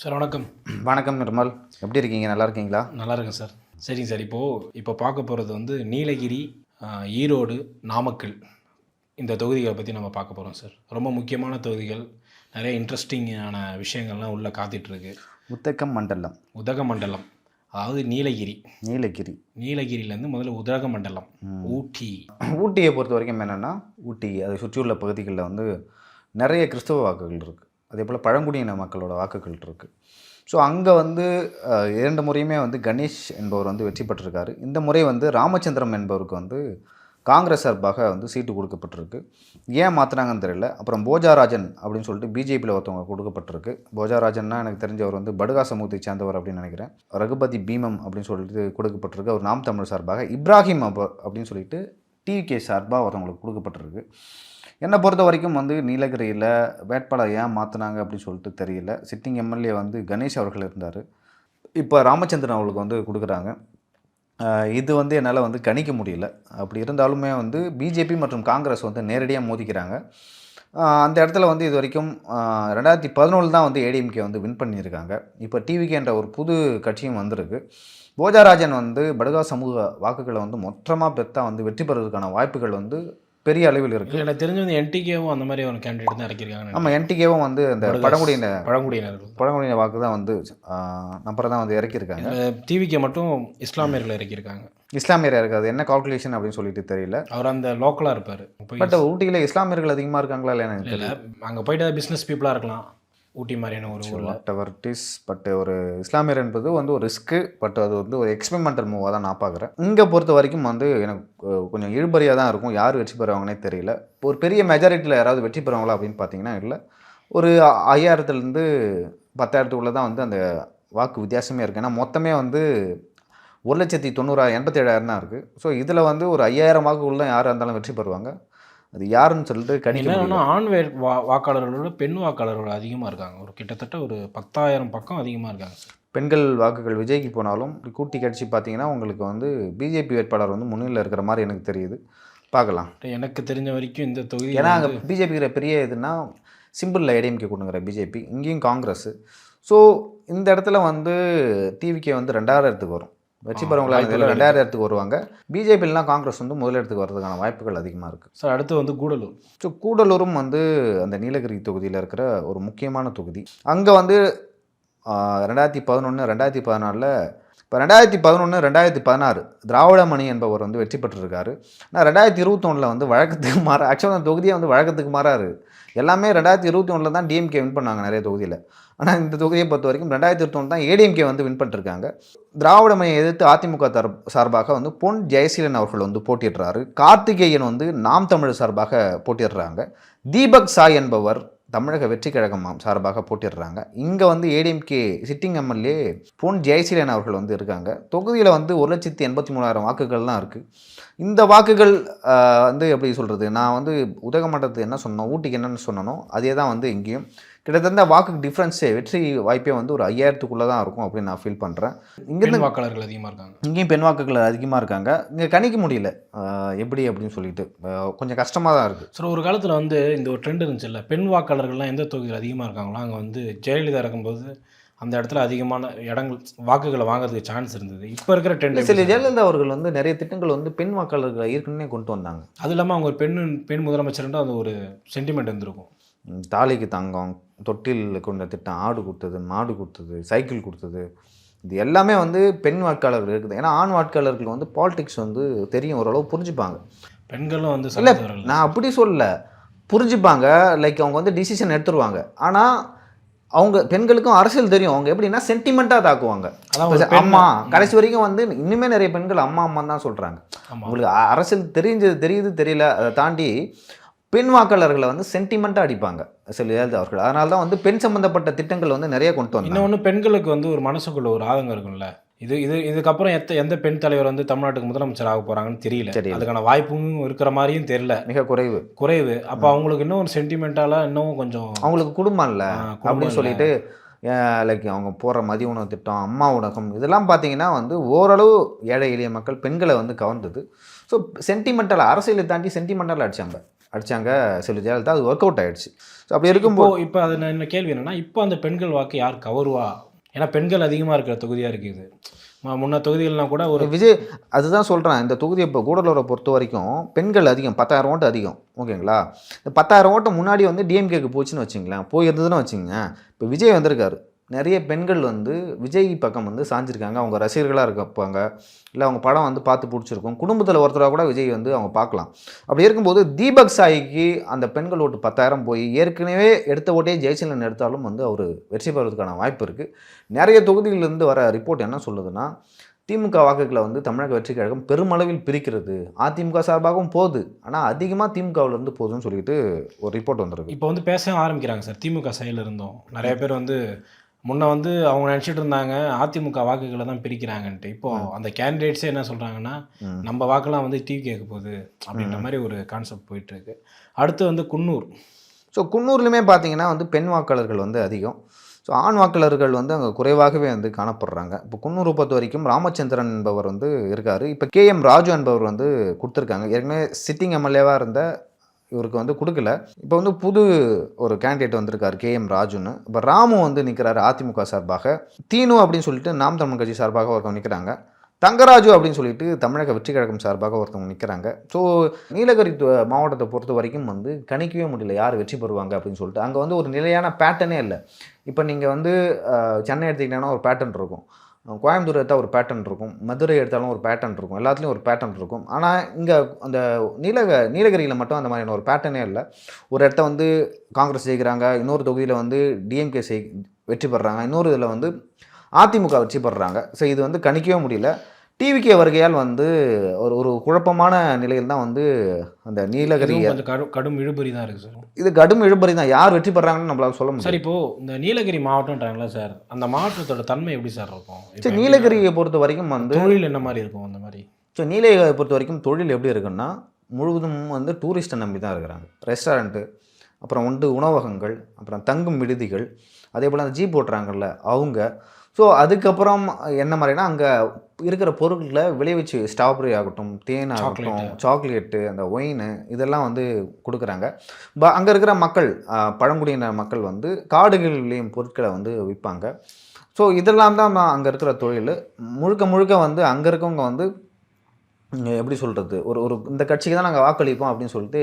Sir வணக்கம். வணக்கம் நிர்மல், எப்படி இருக்கீங்க? நல்லா இருக்கீங்களா? நல்லா இருக்கேன் சார். சரிங்க சார். இப்போ பார்க்க போகிறது வந்து நீலகிரி, ஈரோடு, நாமக்கல் இந்த தொகுதிகளை பற்றி நம்ம பார்க்க போகிறோம் சார். ரொம்ப முக்கியமான தொகுதிகள், நிறைய இன்ட்ரெஸ்டிங்கான விஷயங்கள்லாம் உள்ளே காத்துட்ருக்கு. உதகமண்டலம். உதகமண்டலம் அதாவது நீலகிரி. நீலகிரியிலேருந்து முதல்ல உதகமண்டலம், ஊட்டி. ஊட்டியை பொறுத்த வரைக்கும் என்னென்னா, ஊட்டி அதை சுற்றியுள்ள பகுதிகளில் வந்து நிறைய கிறிஸ்தவ வாக்குகள் இருக்குது. அதே போல் பழங்குடியின மக்களோட வாக்குகள் இருக்குது. ஸோ அங்கே வந்து 2 முறையுமே வந்து கணேஷ் என்பவர் வந்து வெற்றி பெற்றிருக்காரு. இந்த முறை வந்து ராமச்சந்திரம் என்பவருக்கு வந்து காங்கிரஸ் சார்பாக வந்து சீட்டு கொடுக்கப்பட்டிருக்கு. ஏன் மாற்றினாங்கன்னு தெரியல. அப்புறம் போஜாராஜன் அப்படின்னு சொல்லிட்டு பிஜேபியில் ஒருத்தவங்க கொடுக்கப்பட்டிருக்கு. போஜாராஜன்னா எனக்கு தெரிஞ்சவர் வந்து படுகா சமூகத்தை சேர்ந்தவர் அப்படின்னு நினைக்கிறேன். ரகுபதி பீமம் அப்படின்னு சொல்லிட்டு கொடுக்கப்பட்டிருக்கு. அவர் நாம் தமிழ் சார்பாக. இப்ராஹிம் அப்படின்னு சொல்லிட்டு டிவிகே சார்பாக ஒருத்தவங்களுக்கு கொடுக்கப்பட்டிருக்கு. என்னை பொறுத்த வரைக்கும் வந்து நீலகிரியில் வேட்பாளர் ஏன் மாற்றினாங்க அப்படின்னு சொல்லிட்டு தெரியல. சிட்டிங் எம்எல்ஏ வந்து கணேஷ் அவர்கள் இருந்தார். இப்போ ராமச்சந்திரன் அவர்களுக்கு வந்து கொடுக்குறாங்க. இது வந்து என்னால் வந்து கணிக்க முடியல. அப்படி இருந்தாலுமே வந்து பிஜேபி மற்றும் காங்கிரஸ் வந்து நேரடியாக மோதிக்கிறாங்க. அந்த இடத்துல வந்து இது வரைக்கும் 2011 தான் வந்து ஏடிஎம்கே வந்து வின் பண்ணியிருக்காங்க. இப்போ டிவிகேன்ற ஒரு புது கட்சியும் வந்திருக்கு. போஜாராஜன் வந்து படுகா சமூக வாக்குகளை வந்து மொத்தமாக பெற்றா வந்து வெற்றி பெறுவதற்கான வாய்ப்புகள் வந்து பெரிய அளவில் இருக்குது. எனக்கு தெரிஞ்ச வந்து என்டிகேவும் அந்த மாதிரி ஒரு கேண்டிடேட் தான் இறக்கியிருக்காங்க. ஆமாம், என்டிகேவும் வந்து அந்த பழங்குடியின வாக்கு தான் வந்து நம்பரை தான் வந்து இறக்கியிருக்காங்க. டிவிகே மட்டும் இஸ்லாமியர்களை இறக்கியிருக்காங்க. இஸ்லாமியர் இருக்காது, என்ன கால்குலேஷன் அப்படின்னு சொல்லிட்டு தெரியல. அவர் அந்த லோக்கலாக இருப்பார். பட் ஊட்டியில் இஸ்லாமியர்கள் அதிகமாக இருக்காங்களா இல்லையா எனக்கு தெரியல. அங்கே போயிட்டு பிஸ்னஸ் பீப்புளாக இருக்கலாம், ஊட்டி மாதிரியான ஒரு ஊரில். பட் ஒரு இஸ்லாமியர் என்பது வந்து ஒரு ரிஸ்க்கு. பட் அது வந்து ஒரு எக்ஸ்பெரிமெண்டல் மூவாக தான் நான் பார்க்குறேன். இங்கே பொறுத்த வரைக்கும் வந்து எனக்கு கொஞ்சம் இழுபறியாக தான் இருக்கும். யார் வெற்றி பெறுவாங்கன்னே தெரியல. ஒரு பெரிய மெஜாரிட்டியில் யாராவது வெற்றி பெறுவாங்களா அப்படின்னு பார்த்தீங்கன்னா இல்லை. ஒரு 5000லேருந்து 10,000க்குள்ளே தான் வந்து அந்த வாக்கு வித்தியாசமே இருக்குது. ஏன்னா மொத்தமே வந்து 1,90,87,000 தான் இருக்குது. ஸோ இதில் வந்து ஒரு 5000 வாக்குக்குள்ள யாராக இருந்தாலும் வெற்றி பெறுவாங்க. அது யாருன்னு சொல்லிட்டு கணிக்க. ஆண் வாக்காளர்களோட பெண் வாக்காளர்கள் அதிகமாக இருக்காங்க. ஒரு கிட்டத்தட்ட ஒரு 10,000 பக்கம் அதிகமாக இருக்காங்க. பெண்கள் வாக்குகள் விஜய்க்கு போனாலும் கூட்டி கட்சி பார்த்தீங்கன்னா உங்களுக்கு வந்து பிஜேபி வேட்பாளர் வந்து முன்னிலையில் இருக்கிற மாதிரி எனக்கு தெரியுது. பார்க்கலாம். எனக்கு தெரிஞ்ச வரைக்கும் இந்த தொகுதி ஏன்னா அங்கே பிஜேபிக்கிற பெரிய இதுனா சிம்பிளில் ஏடிஎம்கே கொண்டுங்கிற பிஜேபி, இங்கேயும் காங்கிரஸ். ஸோ இந்த இடத்துல வந்து டிவிகே வந்து 2000 வரும். வெற்றி பெறவங்களா 2000 வருவாங்க. பிஜேபிலாம் காங்கிரஸ் வந்து முதலிடத்துக்கு வர்றதுக்கான வாய்ப்புகள் அதிகமாக இருக்குது. சார் அடுத்து வந்து கூடலூர். ஸோ கூடலூரும் வந்து அந்த நீலகிரி தொகுதியில் இருக்கிற ஒரு முக்கியமான தொகுதி. அங்கே வந்து 2011 2014 இப்போ 2011 2016 திராவிடமணி என்பவர் வந்து வெற்றி பெற்றிருக்காரு. ஆனால் 2021 வந்து வழக்கத்துக்கு மாற, ஆக்சுவலாக அந்த தொகுதியை வந்து வழக்கத்துக்கு மாறாரு. எல்லாமே 2021 தான் டிஎம்கே வின் பண்ணாங்க நிறைய தொகுதியில். ஆனால் இந்த தொகுதியை பொறுத்த வரைக்கும் 2021 தான் ஏடிஎம்கே வந்து வின் பண்ணிருக்காங்க. திராவிடமணியை எதிர்த்து அதிமுக சார்பாக வந்து பொன் ஜெயசீலன் அவர்கள் வந்து போட்டியிடுறாரு. கார்த்திகேயன் வந்து நாம் தமிழ் சார்பாக போட்டியிடுறாங்க. தீபக் சாய் என்பவர் தமிழக வெற்றி கழகம் சார்பாக போட்டிடுறாங்க. இங்கே வந்து ஏடிஎம்கே சிட்டிங் எம்எல்ஏ பொன் ஜெயசீலன் அவர்கள் வந்து இருக்காங்க. தொகுதியில் வந்து 1,83,000 வாக்குகள் தான் இருக்குது. இந்த வாக்குகள் வந்து எப்படி சொல்கிறது, நான் வந்து உதகமண்டலத்துக்கு என்ன சொன்னோம், ஊட்டிக்கு என்னென்னு சொன்னனோ அதே தான் வந்து இங்கேயும் கிட்டத்தட்ட வாக்கு டிஃப்ரென்ஸே, வெற்றி வாய்ப்பே வந்து ஒரு 5000க்குள்ளே தான் இருக்கும் அப்படின்னு நான் ஃபீல் பண்ணுறேன். இங்கேருந்து வாக்காளர்கள் அதிகமாக இருக்காங்க. இங்கேயும் பெண் வாக்குகள் அதிகமாக இருக்காங்க. இங்கே கணிக்க முடியல எப்படி அப்படின்னு சொல்லிட்டு கொஞ்சம் கஷ்டமாக தான் இருக்குது. சார் ஒரு காலத்தில் வந்து இந்த ஒரு ட்ரெண்ட் இருந்துச்சு இல்லை, பெண் வாக்காளர்கள்லாம் எந்த தொகுதியில் அதிகமாக இருக்காங்களோ அங்கே வந்து ஜெயலலிதா இருக்கும்போது அந்த இடத்துல அதிகமான வாக்குகளை வாங்குறதுக்கு சான்ஸ் இருந்தது. இப்போ இருக்கிற ட்ரெண்ட் சில ஜெயலலிதா அவர்கள் வந்து நிறைய திட்டங்கள் வந்து பெண் வாக்காளர்களை ஏற்கனவே கொண்டு வந்தாங்க. அது இல்லாமல் அவங்க ஒரு பெண் முதலமைச்சர்ன்ற அந்த ஒரு சென்டிமெண்ட் இருந்திருக்கும். தாலிக்கு தங்கம், தொட்டில் கொண்ட திட்டம், ஆடு கொடுத்தது, மாடு கொடுத்தது, சைக்கிள் கொடுத்தது, இது எல்லாமே வந்து பெண் வாக்காளர்கள் இருக்குது. ஏன்னா ஆண் வாக்காளர்கள் வந்து பாலிடிக்ஸ் வந்து தெரியும், ஓரளவு புரிஞ்சுப்பாங்க. பெண்களும் வந்து இல்லை, நான் அப்படி சொல்லல, புரிஞ்சுப்பாங்க. லைக் அவங்க வந்து டிசிஷன் எடுத்துருவாங்க. ஆனால் அவங்க பெண்களுக்கும் அரசியல் தெரியும். அவங்க எப்படின்னா சென்டிமெண்ட்டாக தாக்குவாங்க. அம்மா கடைசி வரைக்கும் வந்து இன்னுமே நிறைய பெண்கள் அம்மா அம்மா தான் சொல்கிறாங்க. உங்களுக்கு அரசியல் தெரியுது தெரியல, அதை தாண்டி பெண் வாக்காளர்களை வந்து சென்டிமெண்ட்டாக அடிப்பாங்க ஜெயலலிதா அவர்கள். அதனால தான் வந்து பெண் சம்மந்தப்பட்ட திட்டங்கள் வந்து நிறைய கொண்டு வந்தாங்க. இன்னொன்று, பெண்களுக்கு வந்து ஒரு மனசுக்குள்ள ஒரு ஆதங்கம் இருக்கும்ல, இதுக்கப்புறம் எந்த பெண் தலைவர் வந்து தமிழ்நாட்டுக்கு முதலமைச்சர் ஆக போகிறாங்கன்னு தெரியல. அதுக்கான வாய்ப்பும் இருக்கிற மாதிரியும் தெரியல, மிக குறைவு. அப்போ அவங்களுக்கு இன்னும் ஒரு சென்டிமெண்ட்டால இன்னும் கொஞ்சம் அவங்களுக்கு குடும்பம் இல்லை அப்படின்னு சொல்லிட்டு லைக் அவங்க போகிற மதிய உணவு திட்டம், அம்மா உணவகம், இதெல்லாம் பார்த்தீங்கன்னா வந்து ஓரளவு ஏழை எளிய மக்கள் பெண்களை வந்து கவர்ந்தது. ஸோ சென்டிமெண்டல் அரசியலை தாண்டி சென்டிமெண்டல் அடித்தாங்க. அடித்தாங்க செல்வி ஜெயலலிதா. அது ஒர்க் அவுட் ஆகிடுச்சு. ஸோ அப்படி இருக்கும்போது இப்போ அது நான் என்ன கேள்வி என்னன்னா, இப்போ அந்த பெண்கள் வாக்கு யார் கவருவா? ஏன்னா பெண்கள் அதிகமாக இருக்கிற தொகுதியாக இருக்குது இது. முன்ன தொகுதிகள்லாம் கூட ஒரு விஜய் அதுதான் சொல்கிறேன். இந்த தொகுதியை இப்போ கூடலூரை பொறுத்த வரைக்கும் பெண்கள் அதிகம், 10,000 ஓட்டு அதிகம். ஓகேங்களா? இந்த 10,000 ஓட்டு முன்னாடி வந்து டிஎம்கேக்கு போச்சுன்னு வச்சுங்களேன், போயிருந்ததுன்னு வச்சுங்க. இப்போ விஜய் வந்திருக்காரு, நிறைய பெண்கள் வந்து விஜய் பக்கம் வந்து சாஞ்சிருக்காங்க. அவங்க ரசிகர்களாக இருப்பாங்க, இல்லை அவங்க படம் வந்து பார்த்து பிடிச்சிருக்கும். குடும்பத்தில் ஒருத்தராக கூட விஜய் வந்து அவங்க பார்க்கலாம். அப்படி இருக்கும்போது தீபக் சாய்க்கு அந்த பெண்கள் ஓட்டு 10,000 போய் ஏற்கனவே எடுத்த ஓட்டே ஜெயசீலன் எடுத்தாலும் வந்து அவர் வெற்றி பெறுவதற்கான வாய்ப்பு இருக்குது. நிறைய தொகுதிகளிலிருந்து வர ரிப்போர்ட் என்ன சொல்லுதுன்னா, திமுக வாக்குகளை வந்து தமிழக வெற்றி கழகம் பெருமளவில் பிரிக்கிறது. அதிமுக சார்பாகவும் போகுது, ஆனால் அதிகமாக திமுகவிலேருந்து போகுதுன்னு சொல்லிட்டு ஒரு ரிப்போர்ட் வந்திருக்கு. இப்போ வந்து பேச ஆரம்பிக்கிறாங்க சார். திமுக சைடில் இருந்தோம் நிறைய பேர் வந்து முன்ன வந்து அவங்க நினச்சிட்டு இருந்தாங்க அதிமுக வாக்குகளை தான் பிரிக்கிறாங்கன்ட்டு. இப்போ அந்த கேண்டிடேட்ஸே என்ன சொல்கிறாங்கன்னா, நம்ம வாக்கெல்லாம் வந்து டிவி கேட்க போகுது அப்படின்ற மாதிரி ஒரு கான்செப்ட் போயிட்டுருக்கு. அடுத்து வந்து குன்னூர். ஸோ குன்னூர்லையுமே பார்த்தீங்கன்னா வந்து பெண் வாக்காளர்கள் வந்து அதிகம். ஸோ ஆண் வாக்காளர்கள் வந்து அங்கே குறைவாகவே வந்து காணப்படுறாங்க. இப்போ குன்னூரை பொறுத்த வரைக்கும் ராமச்சந்திரன் என்பவர் வந்து இருக்கார். இப்போ கேஎம் ராஜு என்பவர் வந்து கொடுத்துருக்காங்க. ஏற்கனவே சிட்டிங் எம்எல்ஏவாக இருந்த இவருக்கு வந்து கொடுக்கல. இப்போ வந்து புது ஒரு கேண்டிடேட் வந்திருக்காரு, கேஎம் ராஜுன்னு. இப்போ ராமு வந்து நிற்கிறாரு அதிமுக சார்பாக. தீனு அப்படின்னு சொல்லிட்டு நாம் தமிழ் கட்சி சார்பாக ஒருத்தவங்க நிற்கிறாங்க. தங்கராஜு அப்படின்னு சொல்லிட்டு தமிழக வெற்றி கழகம் சார்பாக ஒருத்தவங்க நிற்கிறாங்க. ஸோ நீலகிரி மாவட்டத்தை பொறுத்த வரைக்கும் வந்து கணிக்கவே முடியல யார் வெற்றி பெறுவாங்க அப்படின்னு சொல்லிட்டு. அங்கே வந்து ஒரு நிலையான பேட்டர்னே இல்லை. இப்போ நீங்கள் வந்து சென்னை எடுத்துக்கிட்டீங்கன்னா ஒரு பேட்டர்ன் இருக்கும், கோயம்புத்தூர் எடுத்தால் ஒரு பேட்டர்ன் இருக்கும், மதுரை எடுத்தாலும் ஒரு பேட்டர்ன் இருக்கும், எல்லாத்துலேயும் ஒரு பேட்டர்ன் இருக்கும். ஆனால் இங்கே அந்த நீலகிரியில் மட்டும் அந்த மாதிரியான ஒரு பேட்டர்னே இல்லை. ஒரு இடத்த வந்து காங்கிரஸ் ஜெயிக்கிறாங்க, இன்னொரு தொகுதியில் வந்து டிஎம்கே வெற்றி பெறுறாங்க, இன்னொரு இதில் வந்து அதிமுக வெற்றி பெறுறாங்க. ஸோ இது வந்து கணிக்கவே முடியல. டிவிகே வருகையால் வந்து ஒரு குழப்பமான நிலையில் தான் வந்து அந்த நீலகிரி கடும் இழுபறி தான் இருக்குது சார். இது கடும் இழுபறி தான். யார் வெற்றி பெறாங்கன்னு நம்மளால சொல்ல முடியும். சார் இப்போது இந்த நீலகிரி மாவட்டம்ன்றாங்களா சார், அந்த மாவட்டத்தோட தன்மை எப்படி சார் இருக்கும்? சரி, நீலகிரியை பொறுத்த வரைக்கும் வந்து தொழில் என்ன மாதிரி இருக்கும் அந்த மாதிரி? ஸோ நீலகிரியை பொறுத்த வரைக்கும் தொழில் எப்படி இருக்குன்னா, முழுவதும் வந்து டூரிஸ்ட்டை நம்பி தான் இருக்கிறாங்க. ரெஸ்டாரண்ட்டு, அப்புறம் வந்து உணவகங்கள், அப்புறம் தங்கும் விடுதிகள், அதே போல் அந்த ஜீப் ஓட்டுறாங்கல்ல அவங்க. ஸோ அதுக்கப்புறம் என்ன மாதிரினா அங்கே இருக்கிற பொருட்களை விளைவிச்சு ஸ்ட்ராபெரி ஆகட்டும், தேன் ஆகட்டும், சாக்லேட்டு, அந்த ஒயின் இதெல்லாம் வந்து கொடுக்குறாங்க. அங்கே இருக்கிற மக்கள், பழங்குடியின மக்கள் வந்து காடுகள் விளையும் பொருட்களை வந்து விற்பாங்க. ஸோ இதெல்லாம் தான் அங்கே இருக்கிற தொழில். முழுக்க முழுக்க வந்து அங்கே இருக்கவங்க வந்து எப்படி சொல்கிறது, ஒரு இந்த கட்சிக்கு தான் நாங்கள் வாக்களிப்போம் அப்படின்னு சொல்லிட்டு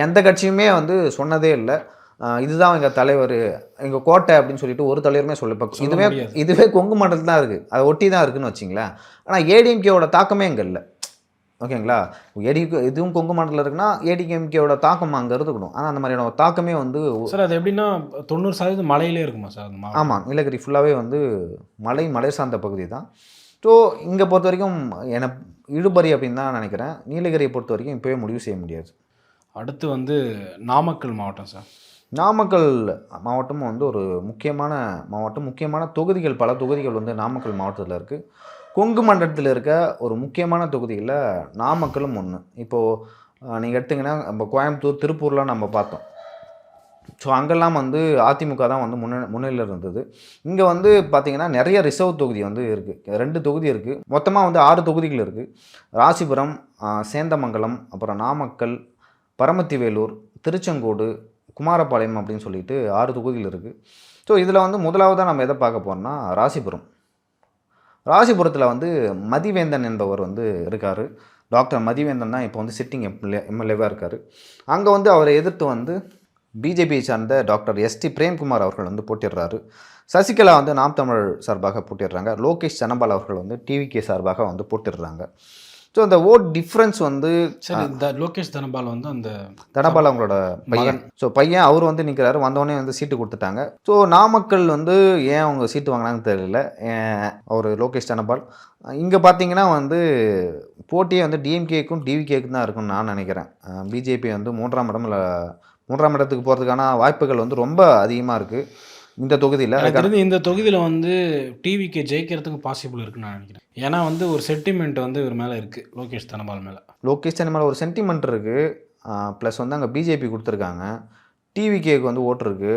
எந்த கட்சியுமே வந்து சொன்னதே இல்லை. இதுதான் எங்கள் தலைவர், எங்கள் கோட்டை அப்படின்னு சொல்லிட்டு ஒரு தலைவருமே சொல்ல. இதுவே கொங்கு மண்டலத்தில் தான் இருக்குது, அதை ஒட்டி தான் இருக்குதுன்னு வச்சிங்களேன். ஆனால் ஏடிஎம்கேவோட தாக்கமே இங்கே இல்லை. ஓகேங்களா? இதுவும் கொங்கு மண்டலம் இருக்குன்னா ஏடிஎம்கேவோட தாக்கம் அங்கே இருக்கணும். ஆனால் அந்த மாதிரியான தாக்கமே வந்து சார் அது எப்படின்னா 90% மலையிலே இருக்குமா சார்? ஆமாம், நீலகிரி ஃபுல்லாகவே வந்து மலை சார்ந்த பகுதி தான். ஸோ இங்கே பொறுத்த வரைக்கும் எனக்கு இழுபறி அப்படின்னு தான் நினைக்கிறேன். நீலகிரியை பொறுத்த வரைக்கும் இப்போவே முடிவு செய்ய முடியாது. அடுத்து வந்து நாமக்கல் மாவட்டம் சார். நாமக்கல் மாவட்டமும் வந்து ஒரு முக்கியமான மாவட்டம். முக்கியமான தொகுதிகள், பல தொகுதிகள் வந்து நாமக்கல் மாவட்டத்தில் இருக்குது. கொங்கு மண்டலத்தில் இருக்க ஒரு முக்கியமான தொகுதிகளில் நாமக்கலும் ஒன்று. இப்போது நீங்கள் எடுத்திங்கன்னா நம்ம கோயம்புத்தூர், திருப்பூர்லாம் நம்ம பார்த்தோம். ஸோ அங்கெல்லாம் வந்து அதிமுக தான் வந்து முன்னிலையில் இருந்தது. இங்கே வந்து பார்த்திங்கன்னா நிறைய ரிசர்வ் தொகுதி வந்து இருக்குது. 2 தொகுதி இருக்குது. மொத்தமாக வந்து 6 தொகுதிகள் இருக்குது. ராசிபுரம், சேந்தமங்கலம், அப்புறம் நாமக்கல், பரமத்திவேலூர், திருச்செங்கோடு, குமாரபாளையம் அப்படின்னு சொல்லிட்டு 6 தொகுதிகள் இருக்குது. ஸோ இதில் வந்து முதலாவதாக நம்ம எதை பார்க்க போகிறோம்னா ராசிபுரத்தில் வந்து மதிவேந்தன் என்பவர் வந்து இருக்கார். டாக்டர் மதிவேந்தன் தான் இப்போ வந்து சிட்டிங் எம்எல்ஏவாக இருக்கார். அங்கே வந்து அவரை எதிர்த்து வந்து பிஜேபியை சார்ந்த டாக்டர் எஸ்டி பிரேம்குமார் அவர்கள் வந்து போட்டிடுறாரு. சசிகலா வந்து நாம் தமிழ் சார்பாக போட்டிடுறாங்க. லோகேஷ் தனபால் அவர்கள் வந்து டிவிகே சார்பாக வந்து போட்டிடுறாங்க. ஸோ அந்த ஓட் டிஃப்ரென்ஸ் வந்து சரி, இந்த லோகேஷ் தனபால் வந்து அந்த தனபால் அவங்களோட பையன். ஸோ பையன் அவர் வந்து நிற்கிறாரு. வந்தோடனே வந்து சீட்டு கொடுத்துட்டாங்க. ஸோ நாமக்கல் வந்து ஏன் அவங்க சீட்டு வாங்கினாங்கன்னு தெரியல. அவர் லோகேஷ் தனபால் இங்கே பார்த்தீங்கன்னா வந்து போட்டியே வந்து டிஎம்கேக்கும் டிவிகேக்கும் தான் இருக்குன்னு நான் நினைக்கிறேன். பிஜேபி வந்து 3ஆம் இடம் இல்லை 3ஆம் இடத்துக்கு போகிறதுக்கான வாய்ப்புகள் வந்து ரொம்ப அதிகமாக இருக்குது இந்த தொகுதியில். இந்த தொகுதியில் வந்து டிவிக்கு ஜெயிக்கிறதுக்கு பாசிபிள் இருக்குன்னு நான் நினைக்கிறேன். ஏன்னா வந்து ஒரு சென்டிமெண்ட் வந்து இவர் மேலே இருக்குது, லோகேஷ் தனபால் மேலே. லோகேஷ் தனபால் ஒரு சென்டிமெண்ட் இருக்குது. ப்ளஸ் வந்து அங்கே பிஜேபி கொடுத்துருக்காங்க, டிவிகேக்கு வந்து ஓட்டு இருக்குது.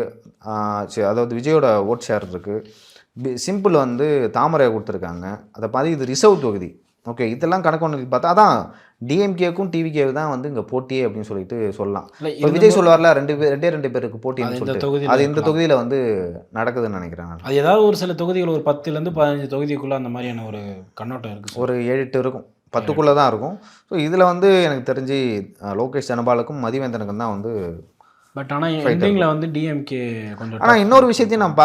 அதாவது விஜயோட ஓட் ஷேர் இருக்குது. சிம்பிள் வந்து தாமரையை கொடுத்துருக்காங்க. அதை பார்த்து இது ரிசர்வ் தொகுதி. ஓகே, இதெல்லாம் கணக்கு ஒன்று பார்த்தா அதான் டிஎம்கேக்கும் டிவிகேவுக்கு தான் வந்து இங்கே போட்டியே அப்படின்னு சொல்லிட்டு சொல்லலாம். இல்லை இப்போ விஜய் சொல்லுவார்ல ரெண்டே பேருக்கு போட்டின்னு இந்த சொல்லிட்டு, தொகுதியில் அது இந்த தொகுதியில் வந்து நடக்குதுன்னு நினைக்கிறேன் நான். அது ஏதாவது ஒரு சில தொகுதிகள் ஒரு 10லேருந்து 15 தொகுதிக்குள்ளே அந்த மாதிரியான ஒரு கண்ணோட்டம் இருக்குது. ஒரு 7-8 இருக்கும், 10க்குள்ளே தான் இருக்கும். ஸோ இதில் வந்து எனக்கு தெரிஞ்சு லோகேஷ் தனபாலுக்கும் மதிவேந்தனுக்கும் தான் வந்து. பட் ஆனால் எண்டிங்கில் வந்து டிஎம்கே கொஞ்சம். ஆனால் இன்னொரு விஷயத்தையும் நம்ம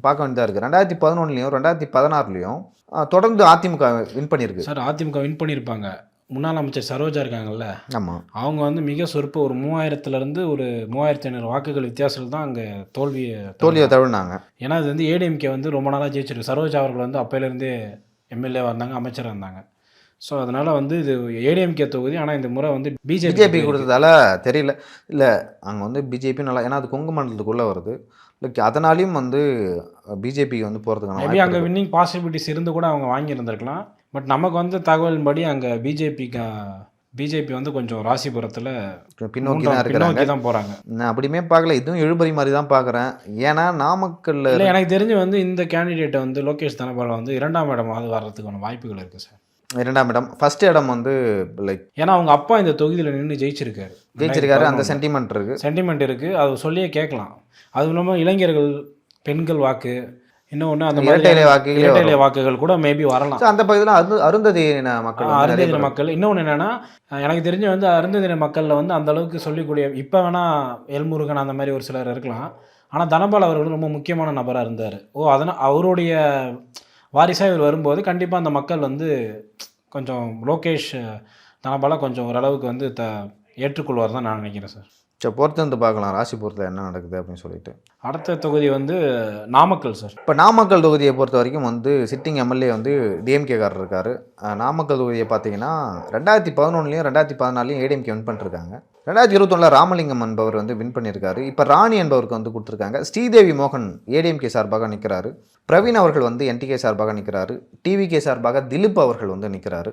பார்க்க வேண்டியதாக இருக்குது. 2011லையும் 2016லையும் தொடர்ந்து அதிமுக வின் பண்ணியிருக்கு சார். அதிமுக வின் பண்ணியிருப்பாங்க. முன்னாள் அமைச்சர் சரோஜா இருக்காங்கல்ல, ஆமாம், அவங்க வந்து மிக சொற்ப ஒரு 3000லேருந்து ஒரு 3500 வாக்குகள் வித்தியாசத்தில் தான் அங்கே தோல்வியை தழுவினாங்க. ஏன்னா அது வந்து ஏடிஎம்கே வந்து ரொம்ப நாளாக ஜெயிச்சிருக்கு. சரோஜா அவர்கள் வந்து அப்பையிலேருந்தே எம்எல்ஏவாக இருந்தாங்க, அமைச்சராக இருந்தாங்க. ஸோ அதனால் வந்து இது ஏடிஎம்கே தொகுதி. ஆனால் இந்த முறை வந்து பிஜேபி கொடுத்ததால தெரியல. இல்லை, அங்கே வந்து பிஜேபி நல்லா, ஏன்னா அது கொங்கு மண்டலத்துக்குள்ளே வருது. லைக் அதனாலையும் வந்து பிஜேபி வந்து போகிறதுக்கான மேபி அங்கே வின்னிங் பாசிபிலிட்டிஸ் இருந்து கூட அவங்க வாங்கியிருந்திருக்கலாம். பட் நமக்கு வந்து தகவல் படி அங்கே பிஜேபி வந்து கொஞ்சம் ராசிபுரத்தில் பின்னோக்கி தான் இருக்கிறாங்க, தான் போகிறாங்க. நான் அப்படியுமே பார்க்கல, இதுவும் இழுபறி மாதிரி தான் பார்க்குறேன். ஏன்னா நாமக்கல்ல இல்லை, எனக்கு தெரிஞ்சு வந்து இந்த கேண்டிடேட்டை வந்து லோகேஷ் தனபால் வந்து 2ஆம் இடமாவது வர்றதுக்கான வாய்ப்புகள் இருக்குது சார். 2ஆம் இடம், ஃபர்ஸ்ட் இடம் வந்து லைக் ஏன்னா அவங்க அப்பா இந்த தொகுதியில் நின்று ஜெயிச்சிருக்காரு. அந்த சென்டிமெண்ட் இருக்குது. அது சொல்லியே கேட்கலாம். அதுவும் இல்லாமல் இளைஞர்கள், பெண்கள் வாக்கு, இன்னொன்று அந்த இரட்டை வாக்குகள் கூட மேபி வரலாம். அந்த பகுதியில் அருந்ததியின மக்கள். இன்னொன்று என்னென்னா, எனக்கு தெரிஞ்ச வந்து அருந்ததியின மக்களில் வந்து அந்த அளவுக்கு சொல்லிக்கூடிய, இப்போ வேணால் எல்முருகன் அந்த மாதிரி ஒரு சிலர் இருக்கலாம். ஆனால் தனபால் அவர்கள் ரொம்ப முக்கியமான நபராக இருந்தார். அதனால் அவருடைய வாரிசாக இவர் வரும்போது கண்டிப்பாக அந்த மக்கள் வந்து கொஞ்சம் லோகேஷ் தனபாலை கொஞ்சம் ஓரளவுக்கு வந்து ஏற்றுக்கொள்வார் தான் நான் நினைக்கிறேன் சார். சரி, பொறுத்து வந்து பார்க்கலாம் ராசிபுரத்தில் என்ன நடக்குது அப்படின்னு சொல்லிட்டு. அடுத்த தொகுதி வந்து நாமக்கல் சார். இப்போ நாமக்கல் தொகுதியை பொறுத்த வரைக்கும் வந்து சிட்டிங் எம்எல்ஏ வந்து டிஎம்கேக்காரர் இருக்கார். நாமக்கல் தொகுதியை பார்த்தீங்கன்னா 2011லையும் 2014லையும் ஏடிஎம்கே வின் பண்ணிருக்காங்க. 2021 ராமலிங்கம் என்பவர் வந்து வின் பண்ணியிருக்காரு. இப்போ ராணி என்பவருக்கு வந்து கொடுத்துருக்காங்க. ஸ்ரீதேவி மோகன் ஏடிஎம்கே சார்பாக நிற்கிறாரு. பிரவீன் அவர்கள் வந்து என்டிகே சார்பாக நிற்கிறாரு. டிவிகே சார்பாக திலீப் அவர்கள் வந்து நிற்கிறாரு.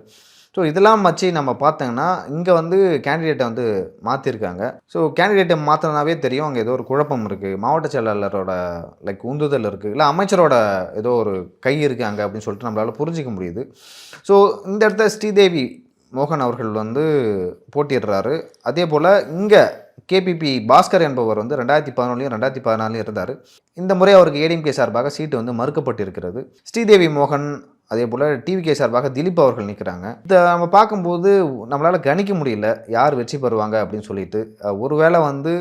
ஸோ இதெல்லாம் வச்சு நம்ம பார்த்தோங்கன்னா இங்கே வந்து கேண்டிடேட்டை வந்து மாற்றிருக்காங்க. ஸோ கேண்டிடேட்டை மாற்றினாவே தெரியும் அங்கே ஏதோ ஒரு குழப்பம் இருக்குது, மாவட்ட செயலாளரோட லைக் உந்துதல் இருக்குது, இல்லை அமைச்சரோட ஏதோ ஒரு கை இருக்குது அங்கே அப்படின்னு சொல்லிட்டு நம்மளால் புரிஞ்சிக்க முடியுது. ஸோ இந்த இடத்துல ஸ்ரீதேவி மோகன் அவர்கள் வந்து போட்டிடுறாரு. அதே போல் இங்கே கேபிபி பாஸ்கர் என்பவர் வந்து 2011லையும் 2014லையும் இருந்தார். இந்த முறை அவருக்கு ஏடிஎம்கே சார்பாக சீட்டு வந்து மறுக்கப்பட்டிருக்கிறது. ஸ்ரீதேவி மோகன் அதே போல் டிவிகே சார்பாக திலீப் அவர்கள் நிற்கிறாங்க. இதை நம்ம பார்க்கும்போது நம்மளால் கணிக்க முடியல யார் வெற்றி பெறுவாங்க அப்படின்னு சொல்லிட்டு. ஒருவேளை வந்து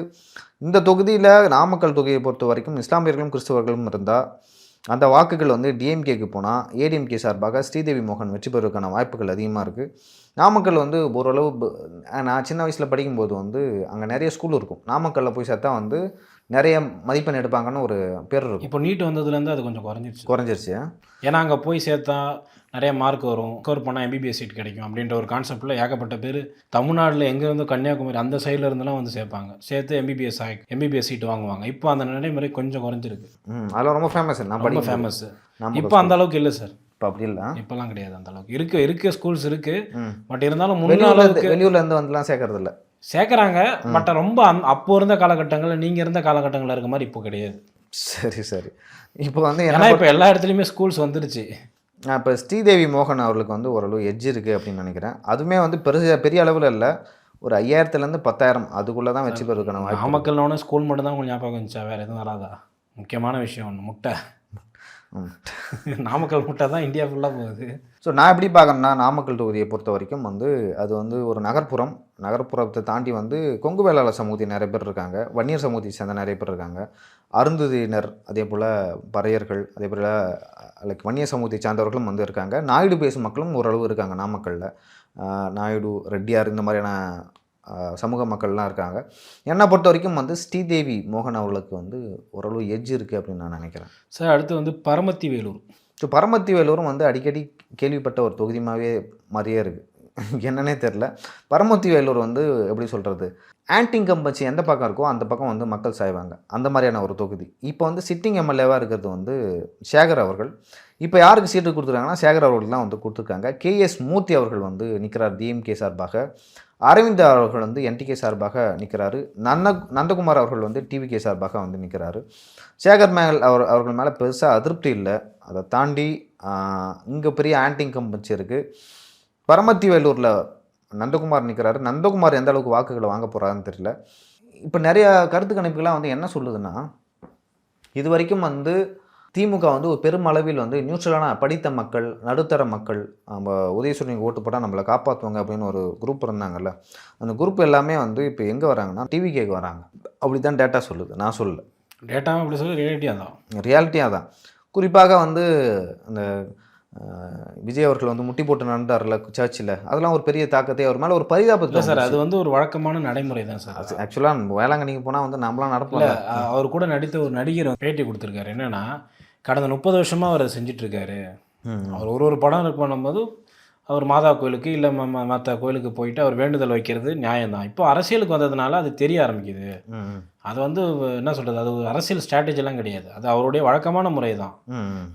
இந்த தொகுதியில் நாமக்கல் தொகுதியை பொறுத்த வரைக்கும் இஸ்லாமியர்களும் கிறிஸ்தவர்களும் இருந்தால் அந்த வாக்குகள் வந்து டிஎம்கேக்கு போனால் ஏடிஎம்கே சார்பாக ஸ்ரீதேவி மோகன் வெற்றி பெறுவதற்கான வாய்ப்புகள் அதிகமாக இருக்குது. நாமக்கல் வந்து ஓரளவு நான் சின்ன வயசில் படிக்கும்போது வந்து அங்கே நிறைய ஸ்கூல் இருக்கும். நாமக்கல்லில் போய் சேர்த்தா வந்து நிறைய மதிப்பெண் எடுப்பாங்கன்னு ஒரு பேர் இருக்கும். இப்போ நீட் வந்ததுலேருந்து அது கொஞ்சம் குறைஞ்சிருச்சு. ஏன்னா அங்கே போய் சேர்த்தா நிறைய மார்க் வரும், ஸ்கோர் பண்ணால் எம்பிபிஎஸ் சீட் கிடைக்கும் அப்படின்ற ஒரு கான்செப்டில் ஏகப்பட்ட பேர் தமிழ்நாட்டில் எங்கேருந்து கன்னியாகுமரி அந்த சைடில் இருந்தெல்லாம் வந்து சேர்த்து எம்பிபிஎஸ் சீட் வாங்குவாங்க. இப்போ அந்த நடைமுறை கொஞ்சம் குறைஞ்சிருக்கு. அதெல்லாம் ரொம்ப ஃபேமஸ். ரொம்ப ஃபேமஸ். இப்போ அந்த அளவுக்கு இல்லை சார். இப்போ அப்படி இல்லை, இப்போல்லாம் கிடையாது அந்த அளவுக்கு. இருக்கு ஸ்கூல்ஸ் இருக்குது. பட் இருந்தாலும் வெளியூர்லேருந்து வந்துலாம் சேர்க்கறது இல்லை, சேர்க்குறாங்க. பட் ரொம்ப அப்போ இருந்த காலகட்டங்களில் நீங்கள் இருந்த காலகட்டங்களில் இருக்க மாதிரி இப்போ கிடையாது. சரி. இப்போ வந்து ஏன்னா இப்போ எல்லா இடத்துலையுமே ஸ்கூல்ஸ் வந்துருச்சு. இப்போ ஸ்ரீதேவி மோகன் அவர்களுக்கு வந்து ஓரளவு எட்ஜ் இருக்குது அப்படின்னு நினைக்கிறேன். அதுவுமே வந்து பெரிய அளவில் இல்லை, ஒரு 5000லேருந்து 10,000 அதுக்குள்ளே தான் வெற்றி பெறுவதற்கான வாய்ப்பு. நாமக்கல்னோட ஸ்கூல் மட்டும் தான் உங்களுக்கு ஞாபகம் வந்துச்சா? வேறு எதுவும் வராதா? முக்கியமான விஷயம் ஒன்று, முட்டை. நாமக்கல் முட்டை தான் இந்தியா ஃபுல்லாக போகுது. ஸோ நான் எப்படி பார்க்குறேன்னா, நாமக்கல் தொகுதியை பொறுத்த வரைக்கும் வந்து அது வந்து ஒரு நகர்ப்புறத்தை தாண்டி வந்து கொங்கு வேளாளர் சமூகத்தை நிறைய பேர் இருக்காங்க, வன்னியர் சமூகத்தை சேர்ந்த நிறைய பேர் இருக்காங்க, அருந்ததியினர், அதே போல் பறையர்கள், அதே போல் லைக் வன்னியர் சமூகத்தை சார்ந்தவர்களும் வந்து இருக்காங்க. நாயுடு பேசும் மக்களும் ஓரளவு இருக்காங்க நாமக்கல்லில். நாயுடு, ரெட்டியார் இந்த மாதிரியான சமூக மக்கள்லாம் இருக்காங்க. என்னை பொறுத்த வரைக்கும் வந்து ஸ்ரீதேவி மோகன் அவர்களுக்கு வந்து ஓரளவு எட்ஜ் இருக்குது அப்படின்னு நான் நினைக்கிறேன். சார், அடுத்து வந்து பரமத்தி வேலூர். ஸோ பரமத்தி வேலூரும் வந்து அடிக்கடி கேள்விப்பட்ட ஒரு தொகுதிமாவே மாதிரியே இருக்குது, என்னன்னே தெரில. பரமத்தி வேலூர் வந்து எப்படி சொல்கிறது, ஆன்டி இன்கம்பன்சி எந்த பக்கம் இருக்கோ அந்த பக்கம் வந்து மக்கள் சாய்வாங்க, அந்த மாதிரியான ஒரு தொகுதி. இப்போ வந்து சிட்டிங் எம்எல்ஏவாக இருக்கிறது வந்து சேகர் அவர்கள். இப்போ யாருக்கு சீட்டு கொடுத்துருக்காங்கன்னா சேகர் அவர்களுக்கு தான் வந்து கொடுத்துருக்காங்க. கேஎஸ் மூர்த்தி அவர்கள் வந்து நிற்கிறார் டிஎம்கே சார்பாக. அரவிந்த் அவர்கள் வந்து என்டிகே சார்பாக நிற்கிறாரு. நந்தகுமார் அவர்கள் வந்து டிவிகே சார்பாக வந்து நிற்கிறாரு. சேகர் அவர்கள் மேலே பெருசாக அதிருப்தி இல்லை. அதை தாண்டி இங்கே பெரிய ஆன்டி இன்கம்பன்சி இருக்குது. பரமத்தி வேலூரில் நந்தகுமார் நிற்கிறாரு. நந்தகுமார் எந்த அளவுக்கு வாக்குகளை வாங்க போகிறாருன்னு தெரியல. இப்போ நிறைய கருத்து கணிப்புகள்லாம் வந்து என்ன சொல்லுதுன்னா, இது வரைக்கும் வந்து திமுக வந்து ஒரு பெருமளவில் வந்து நியூட்ரலான படித்த மக்கள், நடுத்தர மக்கள், நம்ம உதயசூரியனுக்கு ஓட்டு போட்டால் நம்மளை காப்பாற்றுவாங்க அப்படின்னு ஒரு குரூப் இருந்தாங்கல்ல, அந்த குரூப் எல்லாமே வந்து இப்போ எங்கே வராங்கன்னா டிவிகேக்கு வராங்க. அப்படி தான் டேட்டா சொல்லுது, நான் சொல்லல. டேட்டாவும் அப்படி சொல்லி ரியாலிட்டியாக தான். ரியாலிட்டியாக தான். குறிப்பாக வந்து அந்த விஜய் அவர்கள் வந்து முட்டி போட்டு நடந்தார்ல சர்ச்சில், அதெல்லாம் ஒரு பெரிய தாக்கத்தை அவர் மேலே ஒரு பரிதாபத்தை. இல்லை சார், அது வந்து ஒரு வழக்கமான நடைமுறை தான் சார். ஆக்சுவலாக வேளாங்கண்ணிக்கு போனால் வந்து நம்மளாம் நடப்போம். இல்லை, அவர் கூட நடித்த ஒரு நடிகர் பேட்டி கொடுத்துருக்காரு. என்னென்னா, கடந்த 30 வருஷமாக அவர் செஞ்சிட்ருக்காரு. அவர் ஒரு படம் பண்ணும்போது அவர் மாதா கோயிலுக்கு இல்லை மற்ற கோயிலுக்கு போயிட்டு அவர் வேண்டுதல் வைக்கிறது நியாயம்தான். இப்போ அரசியலுக்கு வந்ததுனால அது தெரிய ஆரம்பிக்குது. அது வந்து என்ன சொல்கிறது, அது ஒரு அரசியல் ஸ்ட்ராட்டஜிலாம் கிடையாது, அது அவருடைய வழக்கமான முறை தான்.